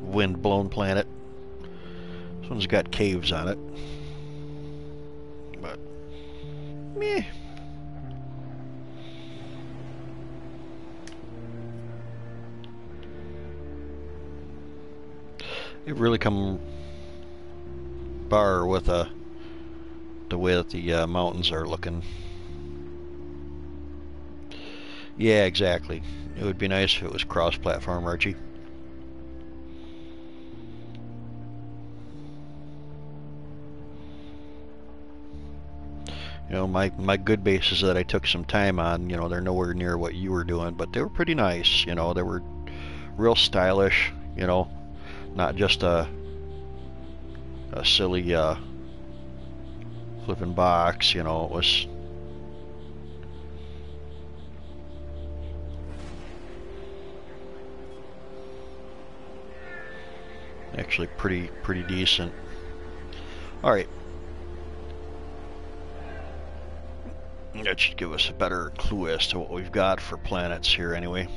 wind-blown planet. This one's got caves on it, but meh. It really come bar with the way that the mountains are looking. Yeah, exactly. It would be nice if it was cross-platform, Archie. My good bases that I took some time on, they're nowhere near what you were doing, but they were pretty nice. They were real stylish, not just a silly flipping box. It was actually pretty decent. All right, that should give us a better clue as to what we've got for planets here, anyway.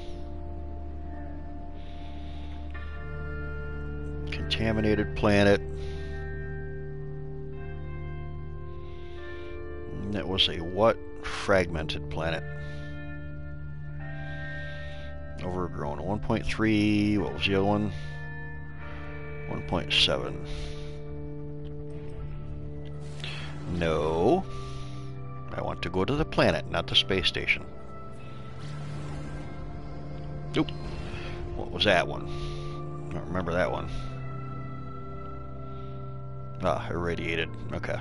Contaminated planet. And that was a what? Fragmented planet. Overgrown. 1.3. What was the other one? 1.7. No. I want to go to the planet, not the space station. Nope. What was that one? I don't remember that one. Ah, irradiated. Okay.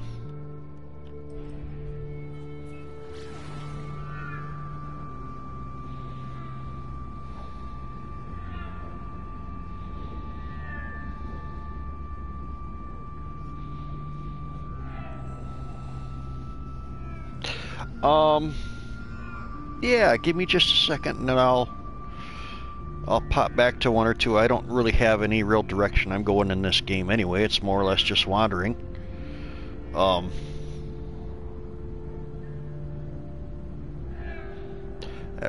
Um, yeah, give me just a second and then I'll pop back to one or two. I don't really have any real direction I'm going in this game anyway. It's more or less just wandering. I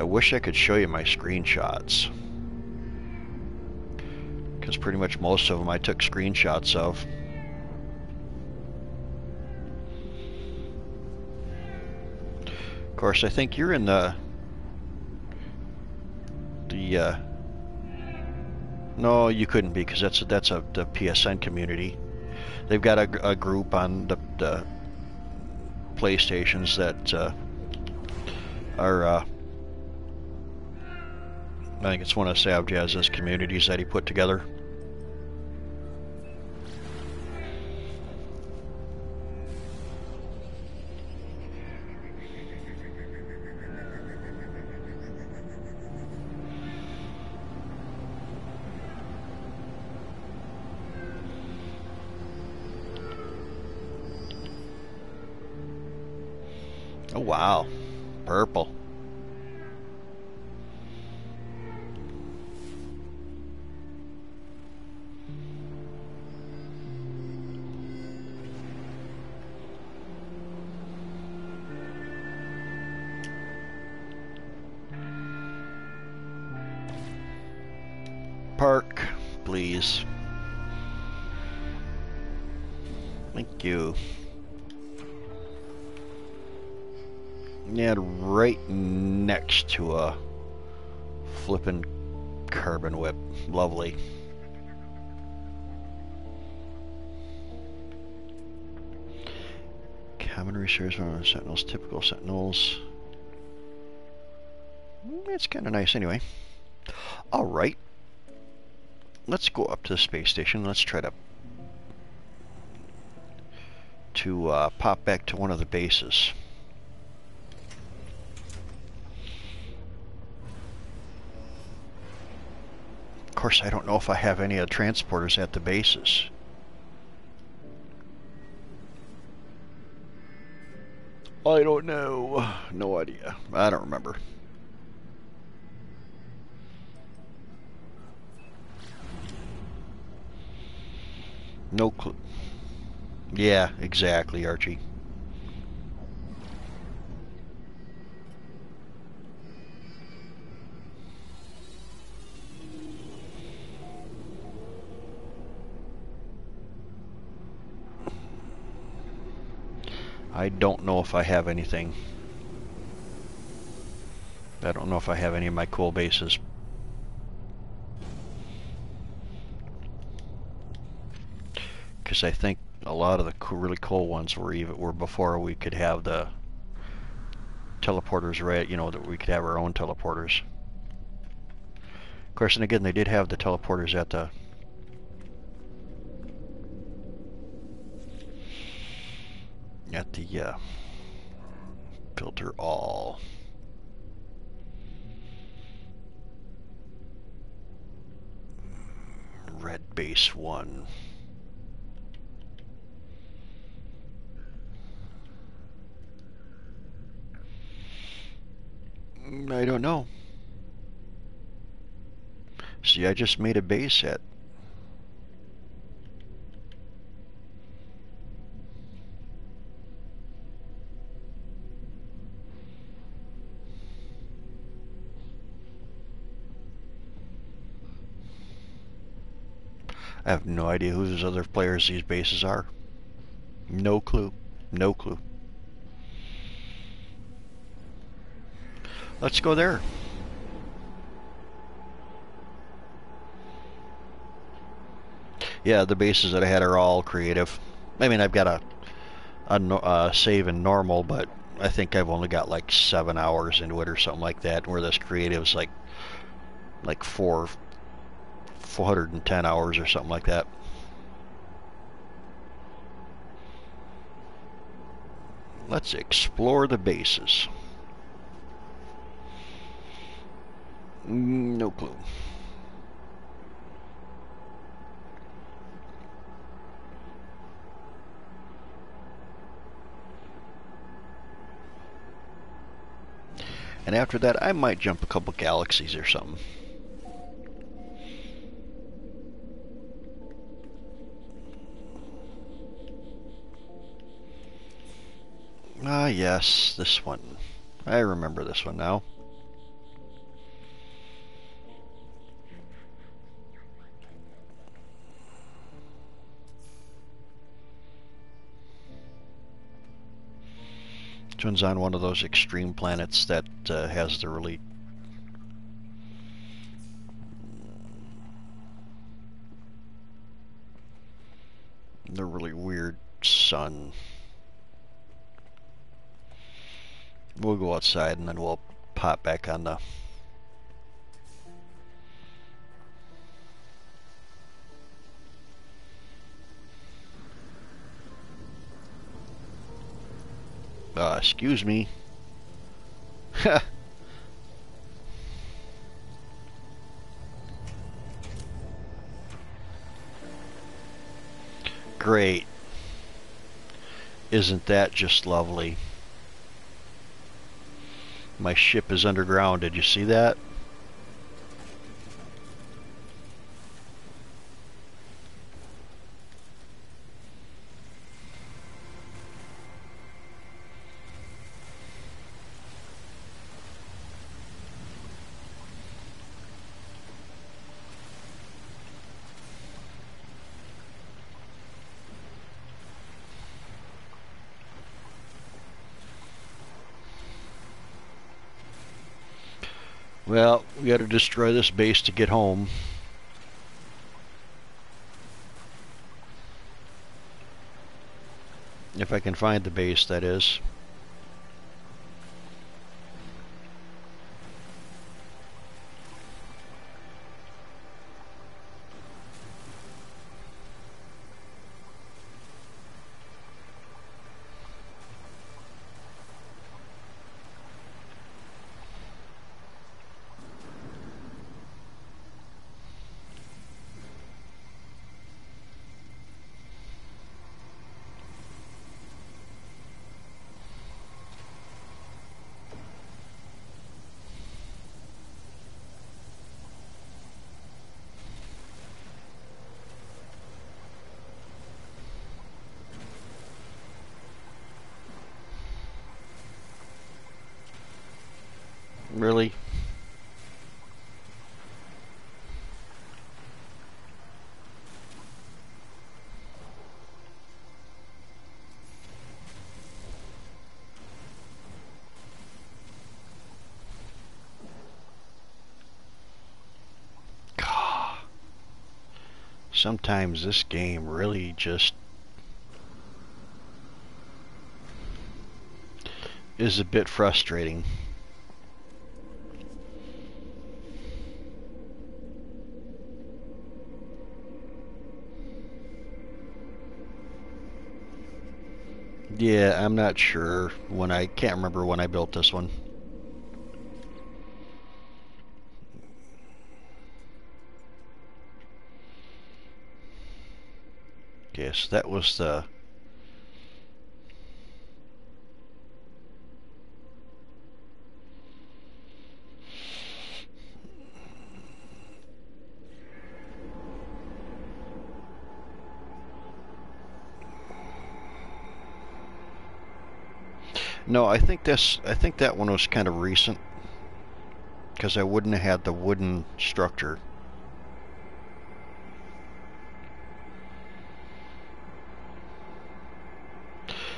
wish I could show you my screenshots, because pretty much most of them I took screenshots of. Of course, I think you're in the no, you couldn't be, because that's the PSN community. They've got a group on the PlayStations that are I think it's one of Savjazz's communities that he put together. Oh wow, purple. Park, please. Thank you. Yeah, right next to a flippin' carbon whip. Lovely. Common research on Sentinels, typical Sentinels. It's kind of nice anyway. Alright. Let's go up to the space station. Let's try to pop back to one of the bases. Of course, I don't know if I have any of the transporters at the bases. I don't know. No idea. I don't remember. No clue. Yeah, exactly, Archie. I don't know if I have anything. I don't know if I have any of my cool bases. Because I think a lot of the really cool ones were before we could have the teleporters, right? You know, that we could have our own teleporters. Of course, and again, they did have the teleporters at the filter all. Red base 1. I don't know. See, I just made a base set. I have no idea who those other players these bases are. No clue. No clue. Let's go there. Yeah, the bases that I had are all creative. I mean, I've got a save in normal, but I think I've only got like 7 hours into it or something like that, where this creative's like 410 hours or something like that. Let's explore the bases. No clue. And after that, I might jump a couple galaxies or something. Ah, yes, this one. I remember this one now. This one's on one of those extreme planets that has the really weird sun. We'll go outside and then we'll pop back on the... excuse me. Great. Isn't that just lovely? My ship is underground. Did you see that? Well, we got to destroy this base to get home. If I can find the base, that is. Really? Sometimes this game really just is a bit frustrating. Yeah, I'm not sure when I can't remember when I built this one. Yes, that was the... No, I think that one was kind of recent because I wouldn't have had the wooden structure.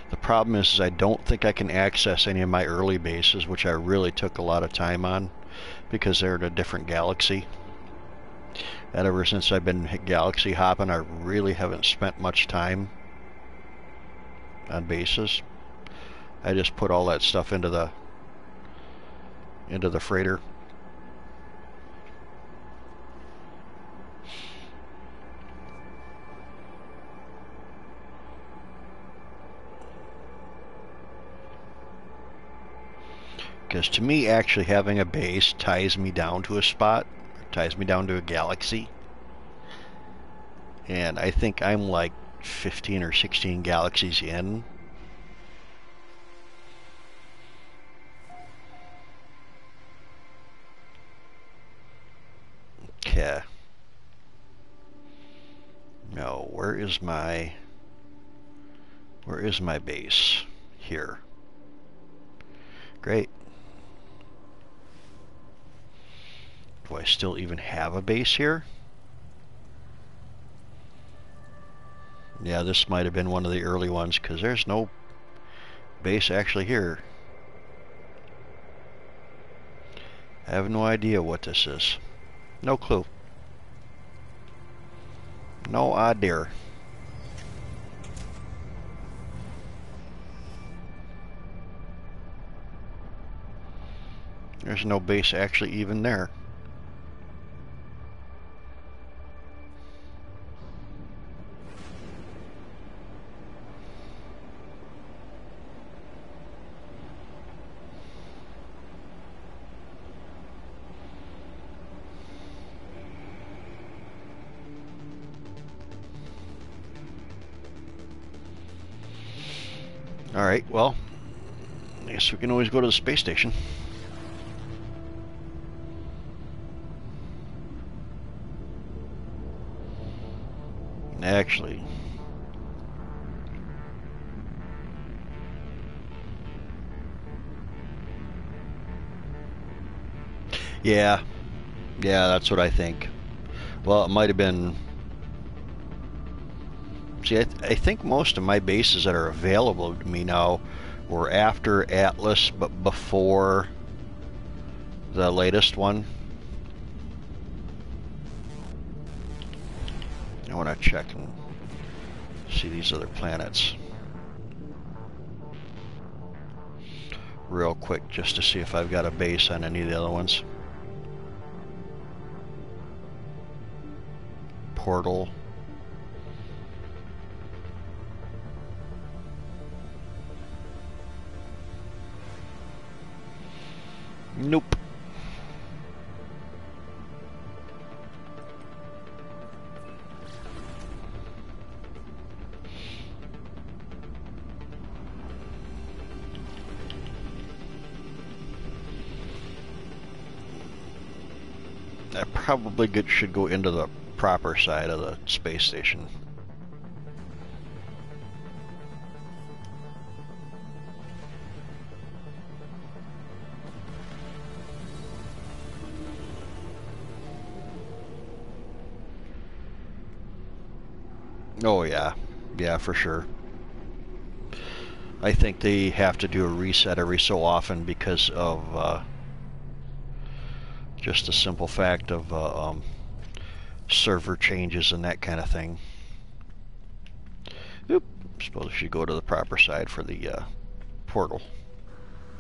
The problem is I don't think I can access any of my early bases, which I really took a lot of time on because they're in a different galaxy. And ever since I've been galaxy hopping, I really haven't spent much time on bases. I just put all that stuff into the freighter. Because to me, actually having a base ties me down to a spot, ties me down to a galaxy. And I think I'm like 15 or 16 galaxies in. is my base? Here. Great. Do I still even have a base here? Yeah, this might have been one of the early ones, because there's no base actually here. I have no idea what this is. No clue. No idea. There's no base actually even there. Alright, well, I guess we can always go to the space station. Actually, yeah, that's what I think. Well, it might have been. See, I think most of my bases that are available to me now were after Atlas, but before the latest one. I want to check and see these other planets real quick, just to see if I've got a base on any of the other ones. Portal. Nope. I probably should go into the proper side of the space station. Oh yeah, for sure. I think they have to do a reset every so often because of just the simple fact of server changes and that kind of thing. Oop, suppose I should go to the proper side for the portal,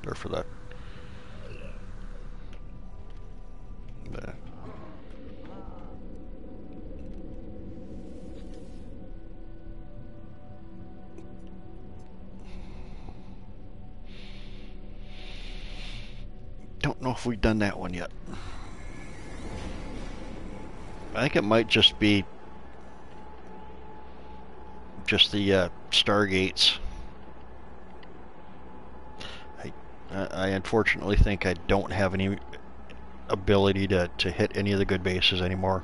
or for the don't know if we've done that one yet. I think it might just be just the Stargates. I unfortunately think I don't have any ability to hit any of the good bases anymore.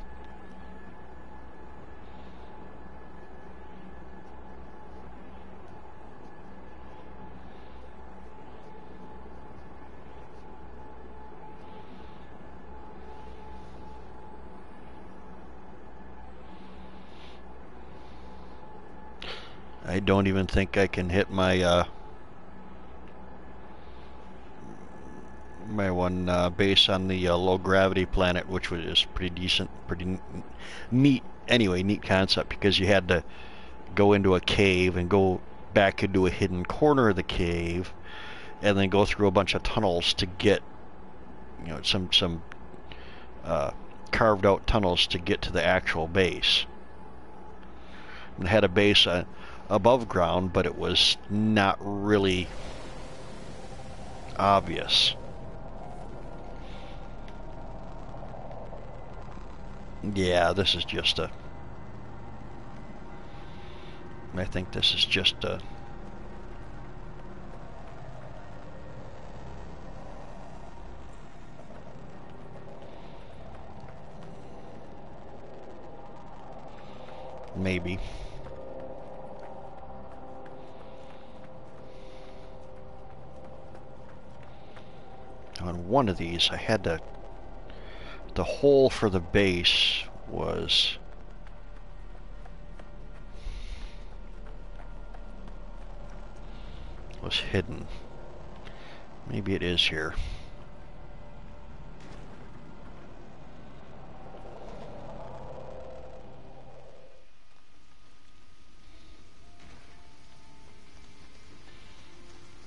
I don't even think I can hit my my one base on the low gravity planet, which was pretty decent, pretty neat. Anyway, neat concept, because you had to go into a cave and go back into a hidden corner of the cave, and then go through a bunch of tunnels to get, you know, some carved out tunnels to get to the actual base. And it had a base above ground, but it was not really obvious. Yeah, this is just a... I think this is just a... maybe. on one of these I had to, the hole for the base was hidden. Maybe it is here.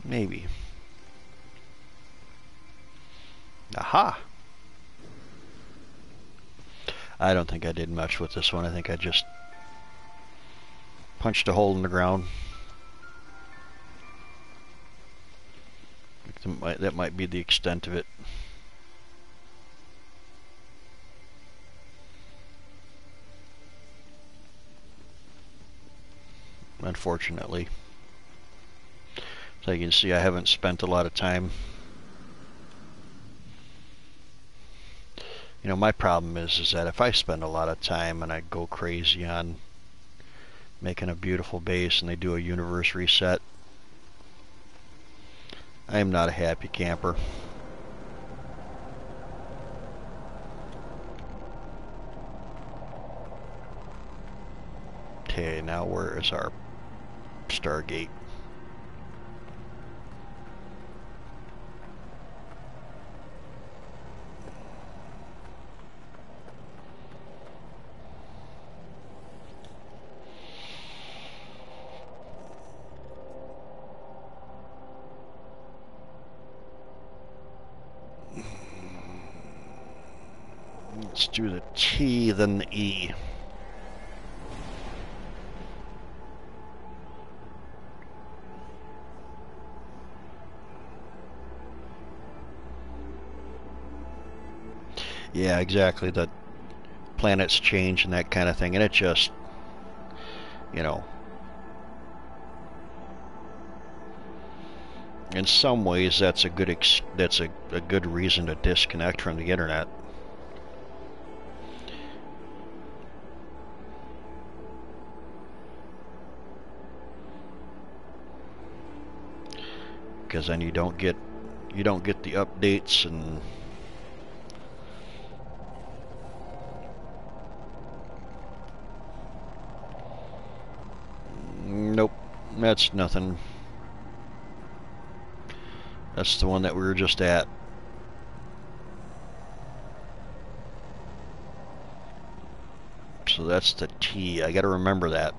Maybe. Aha! I don't think I did much with this one. I think I just punched a hole in the ground. That might be the extent of it. Unfortunately. So you can see I haven't spent a lot of time. You know, my problem is that if I spend a lot of time and I go crazy on making a beautiful base and they do a universe reset, I am not a happy camper. Okay, now where is our Stargate? Let's do the T, then the E. Yeah, exactly. The planets change and that kind of thing, and it just, you know, in some ways that's a good a good reason to disconnect from the internet. Because then you don't get the updates and nope, that's nothing. That's the one that we were just at. So that's the T. I gotta remember that.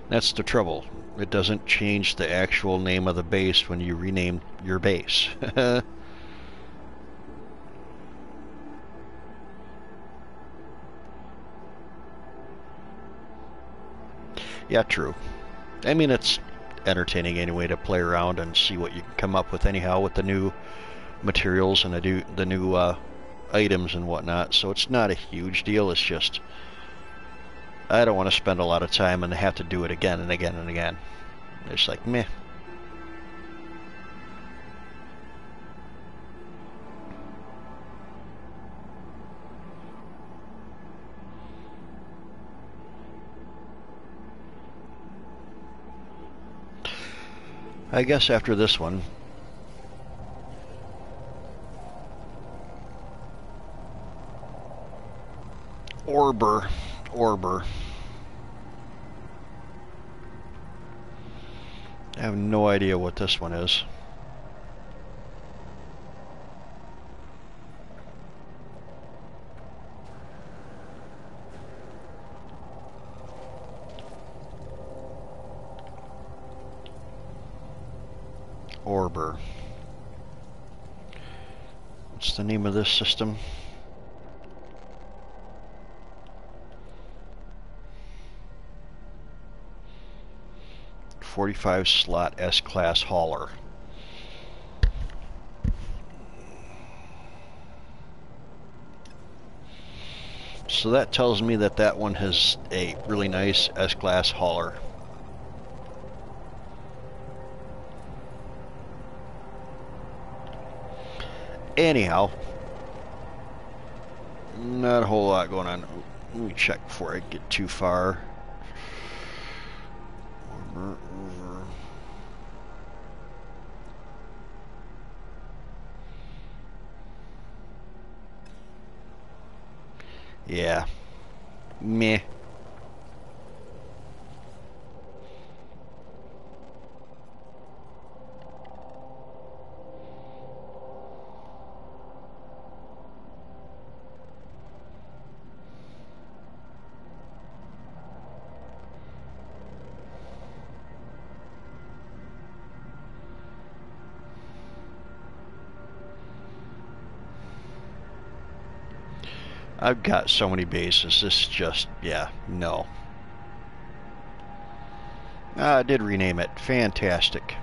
That's the trouble. It doesn't change the actual name of the base when you rename your base. Yeah, true. I mean, it's entertaining anyway to play around and see what you can come up with anyhow with the new materials and the new items and whatnot. So it's not a huge deal. It's just I don't want to spend a lot of time and have to do it again and again and again. It's like, meh. I guess after this one, Orber. I have no idea what this one is. Orber. What's the name of this system? .45 slot S-class hauler. So that tells me that that one has a really nice S-class hauler. Anyhow, not a whole lot going on. Let me check before I get too far. Over. Yeah. Meh. I've got so many bases. This is just, yeah, no. I did rename it. Fantastic.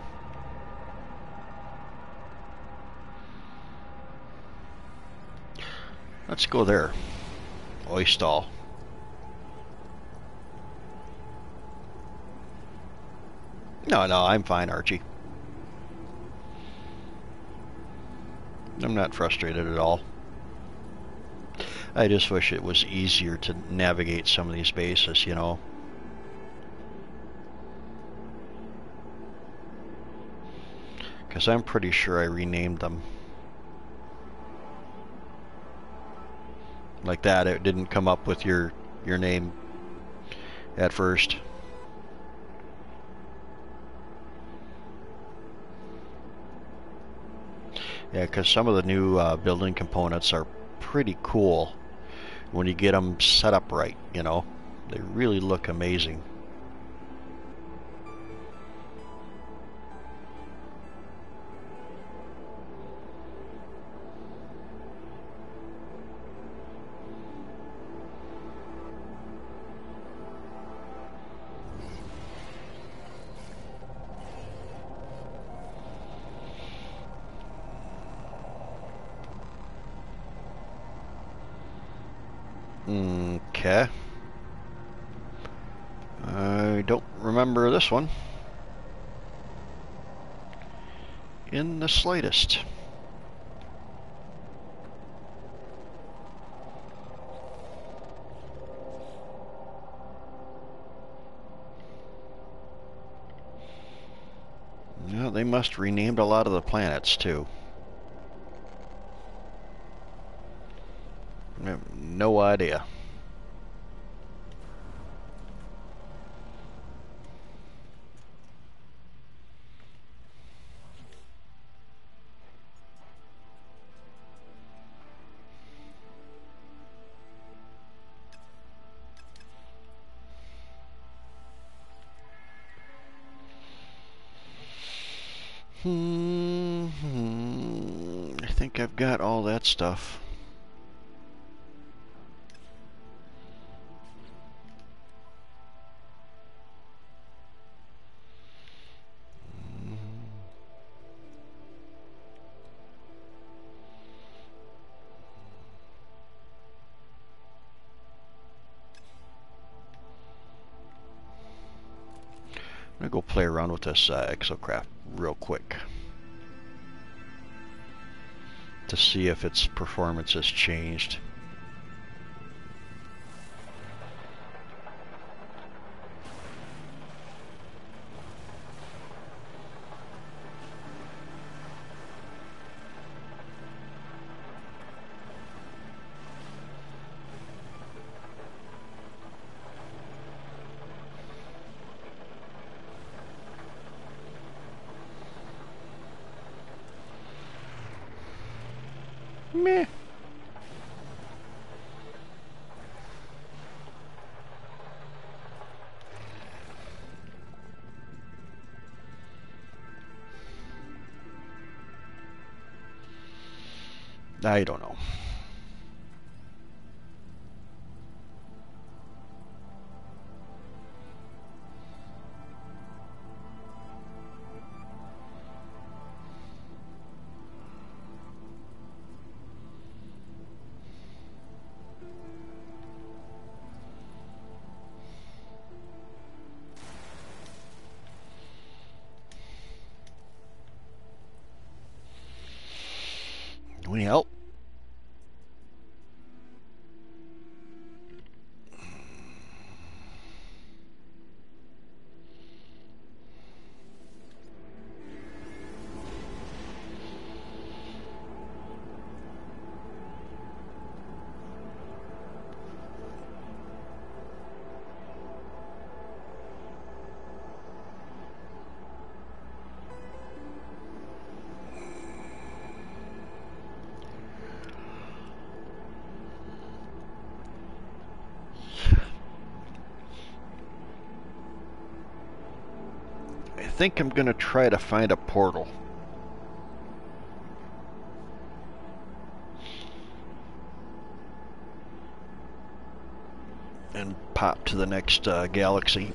Let's go there. Oystal. No, I'm fine, Archie. I'm not frustrated at all. I just wish it was easier to navigate some of these bases, you know. Because I'm pretty sure I renamed them. Like that, it didn't come up with your name at first. Yeah, because some of the new building components are pretty cool when you get them set up right, you know. They really look amazing. Okay. I don't remember this one in the slightest. Yeah, they must renamed a lot of the planets too. I have no idea. I think I've got all that stuff. I'm gonna go play around with this exocraft real quick to see if its performance has changed. Meh. I don't know. think I'm gonna try to find a portal. And pop to the next galaxy.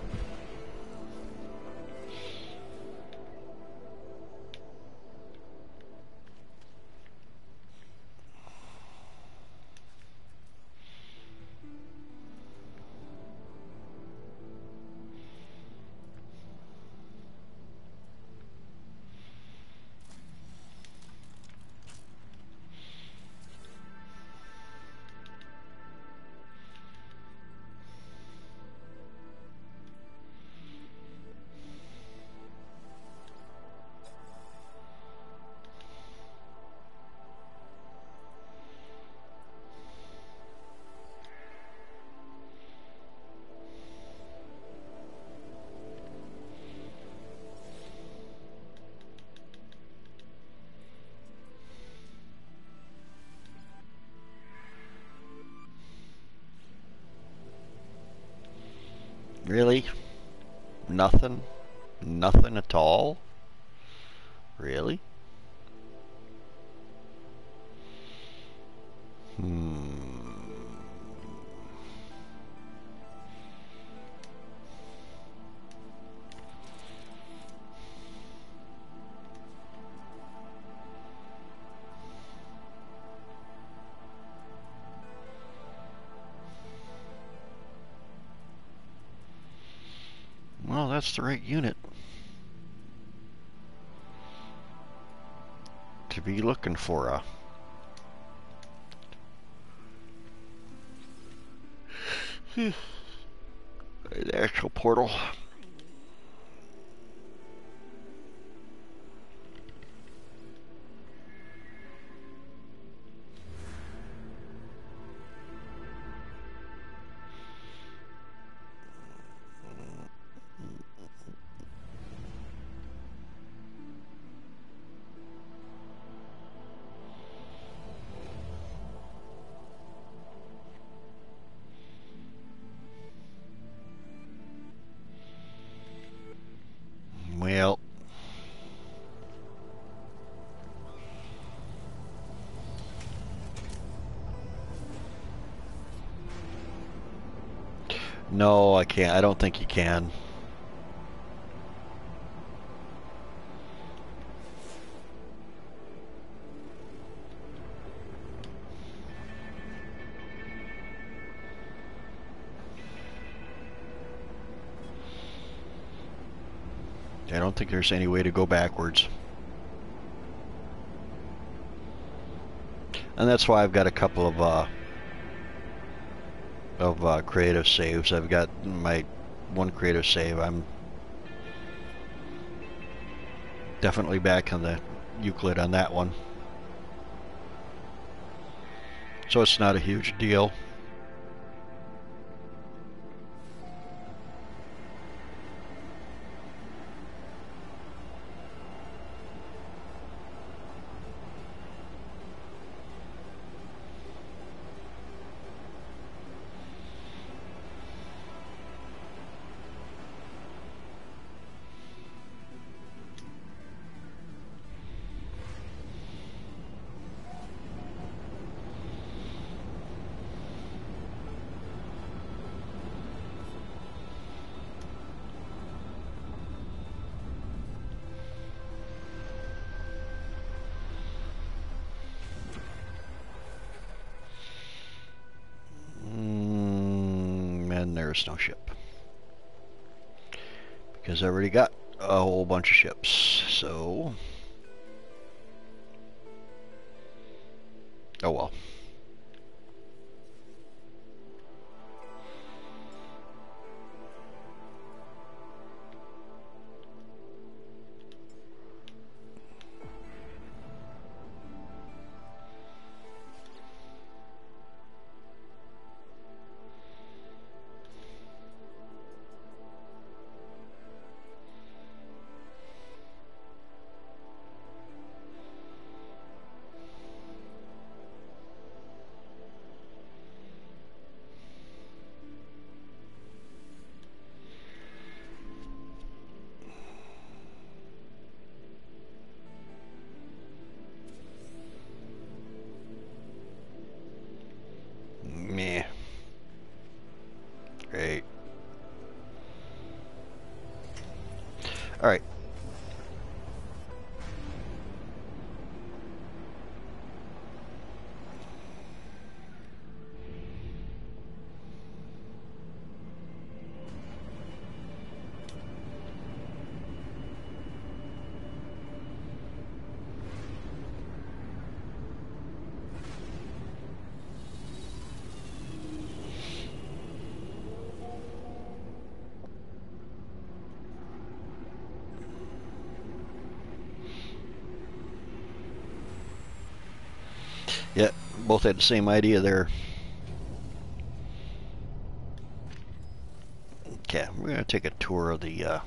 Really? Nothing? Nothing at all? Really? Well, that's the right unit to be looking for the actual portal. Well, no, I can't. I don't think you can. I don't think there's any way to go backwards. And that's why I've got a couple of creative saves. I've got my one creative save. I'm definitely back on the Euclid on that one. So it's not a huge deal. And there's no ship. Because I already got a whole bunch of ships, so... Oh well. All right. Yeah, both had the same idea there. Okay, we're gonna take a tour of the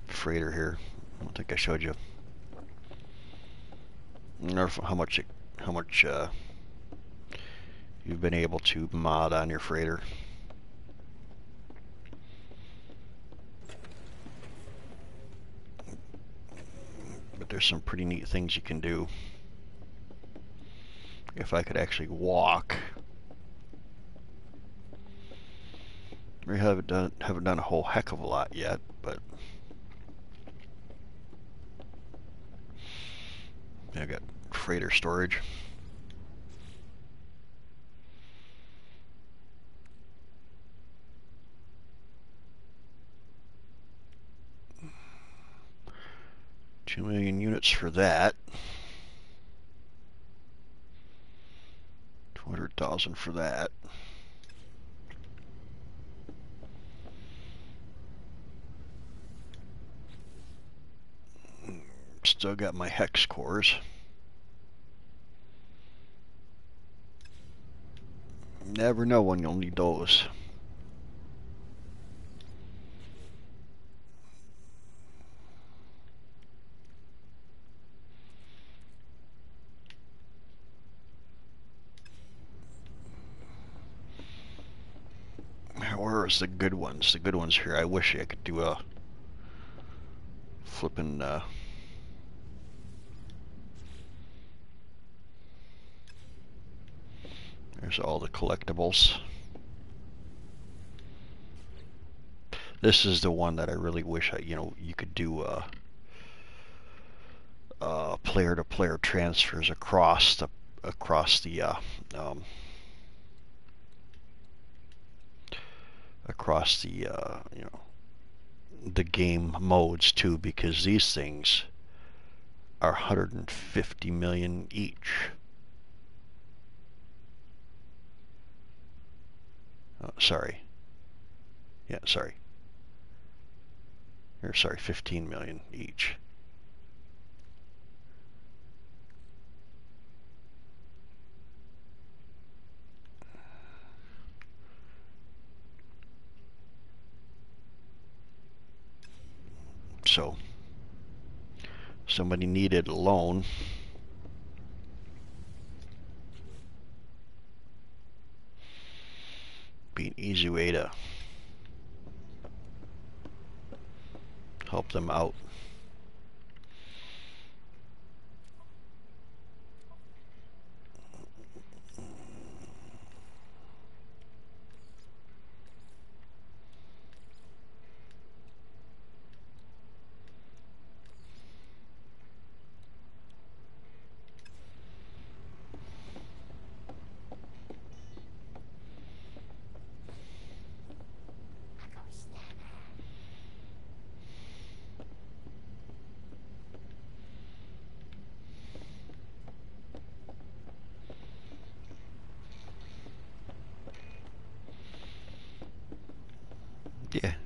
freighter here. I don't think I showed you. How much you've been able to mod on your freighter. But there's some pretty neat things you can do. If I could actually walk. We haven't done a whole heck of a lot yet, but I got freighter storage. $2 million units for that. 200,000 for that. Still got my hex cores. Never know when you'll need those. Where is the good ones? The good ones here. I wish I could do a flipping there's all the collectibles. This is the one that I really wish you could do player-to-player transfers across the the game modes too, because these things are 150 million each. Sorry. Yeah, sorry. Or sorry, 15 million each. So somebody needed a loan. Be an easy way to help them out.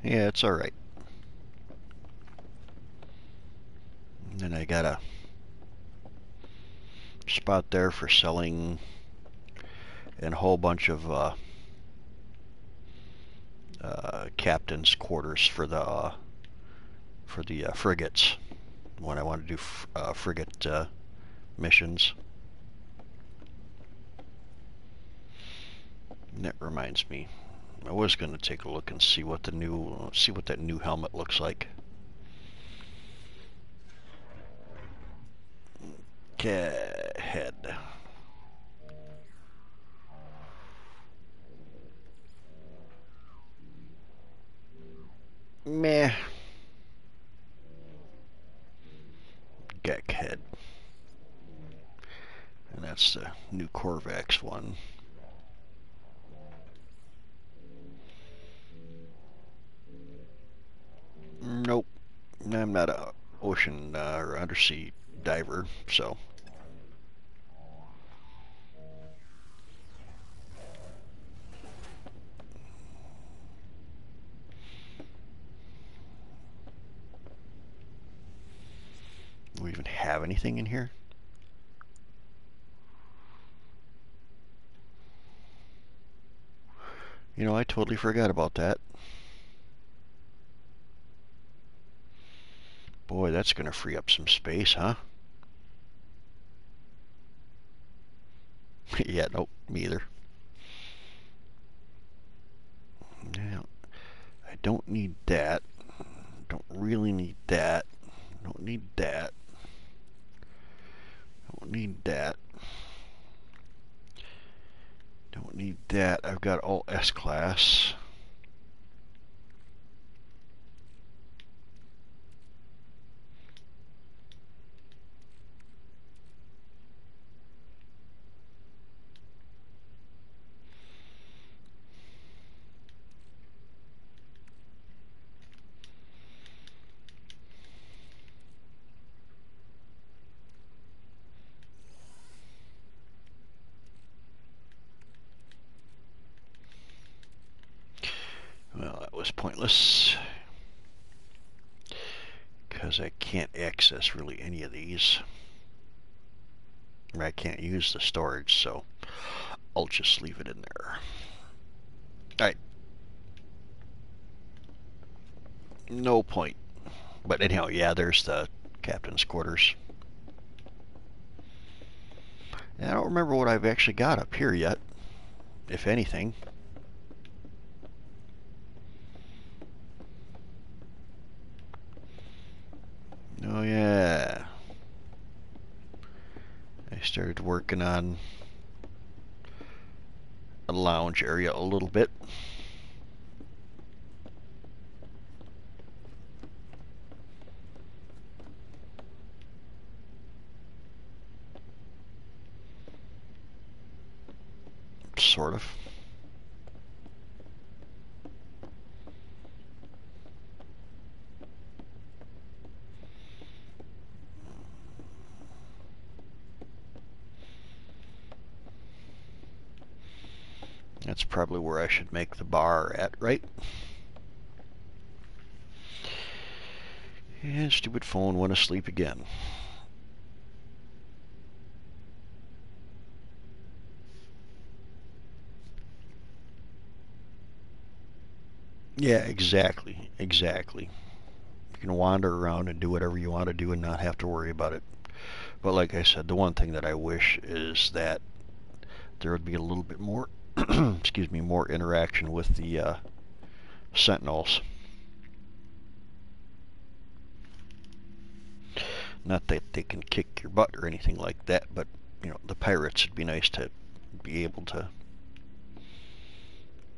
Yeah, it's all right. And then I got a spot there for selling and a whole bunch of captain's quarters for the frigates when I want to do frigate missions. And that reminds me, I was going to take a look and see what that new helmet looks like. Head. Meh. That's the new Corvax one. Nope. I'm not a ocean or undersea diver, so. Do we even have anything in here? You know, I totally forgot about that. Boy, that's going to free up some space, huh? Yeah, nope, me either. Now, I don't need that. Don't really need that. Don't need that. Don't need that. Don't need that. I've got all S-Class. Well, that was pointless, because I can't access really any of these. I can't use the storage, so I'll just leave it in there. Alright. No point. But anyhow, yeah, there's the captain's quarters. And I don't remember what I've actually got up here yet, if anything. Oh yeah. I started working on a lounge area a little bit. Sort of. That's probably where I should make the bar at, right? And stupid phone went asleep again. Yeah, exactly. Exactly. You can wander around and do whatever you want to do and not have to worry about it. But like I said, the one thing that I wish is that there would be a little bit more, excuse me, more interaction with the sentinels. Not that they can kick your butt or anything like that, but you know, the pirates, it'd be nice to be able to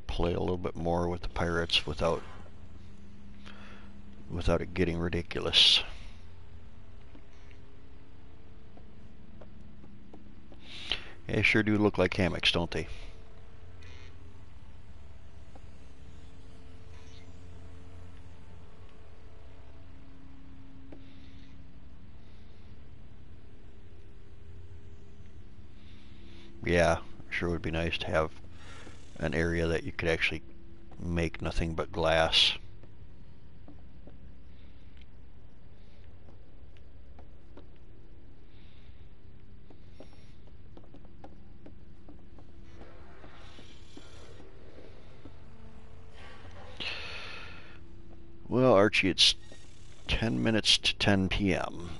play a little bit more with the pirates without it getting ridiculous. They sure do look like hammocks, don't they? Yeah, sure would be nice to have an area that you could actually make nothing but glass. Well, Archie, it's 10 minutes to 10 p.m.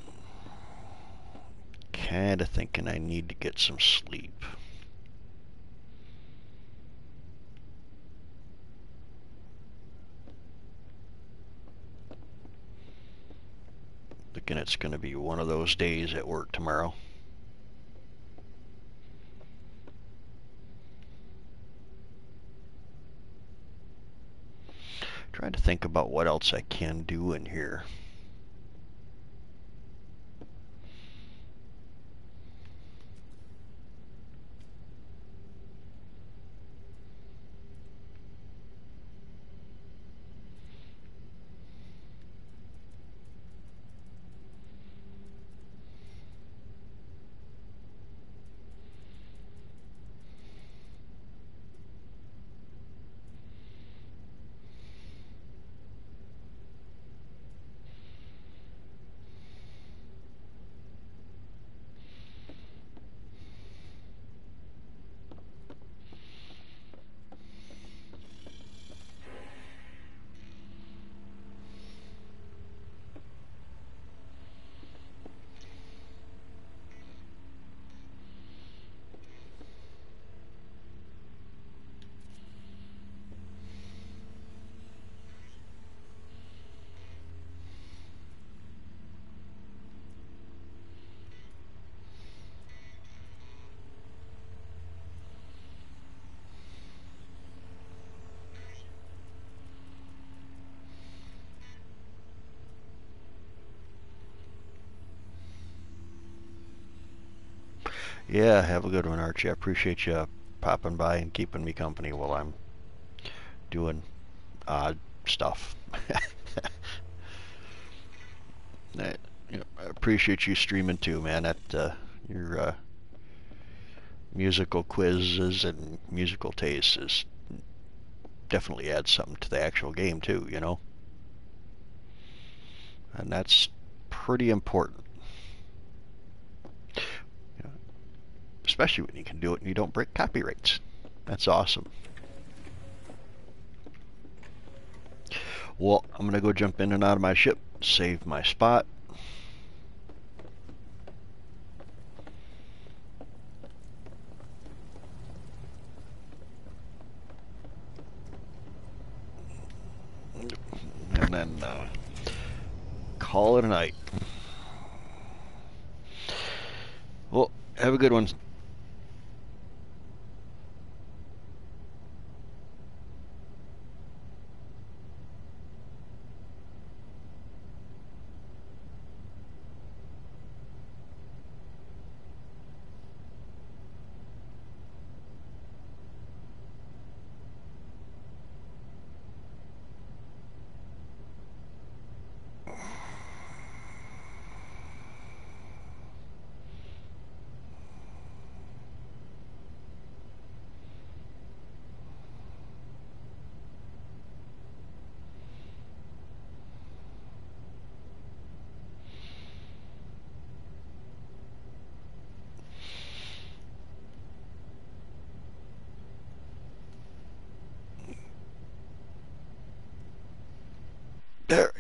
Kinda thinking I need to get some sleep. Thinking it's gonna be one of those days at work tomorrow. Trying to think about what else I can do in here. Yeah, have a good one, Archie. I appreciate you popping by and keeping me company while I'm doing odd stuff. I, I appreciate you streaming too, man. Your musical quizzes and musical tastes is definitely adds something to the actual game too, and that's pretty important, you know, especially when you can do it and you don't break copyrights. That's awesome. Well, I'm gonna go jump in and out of my ship, save my spot. And then call it a night. Well, have a good one. There.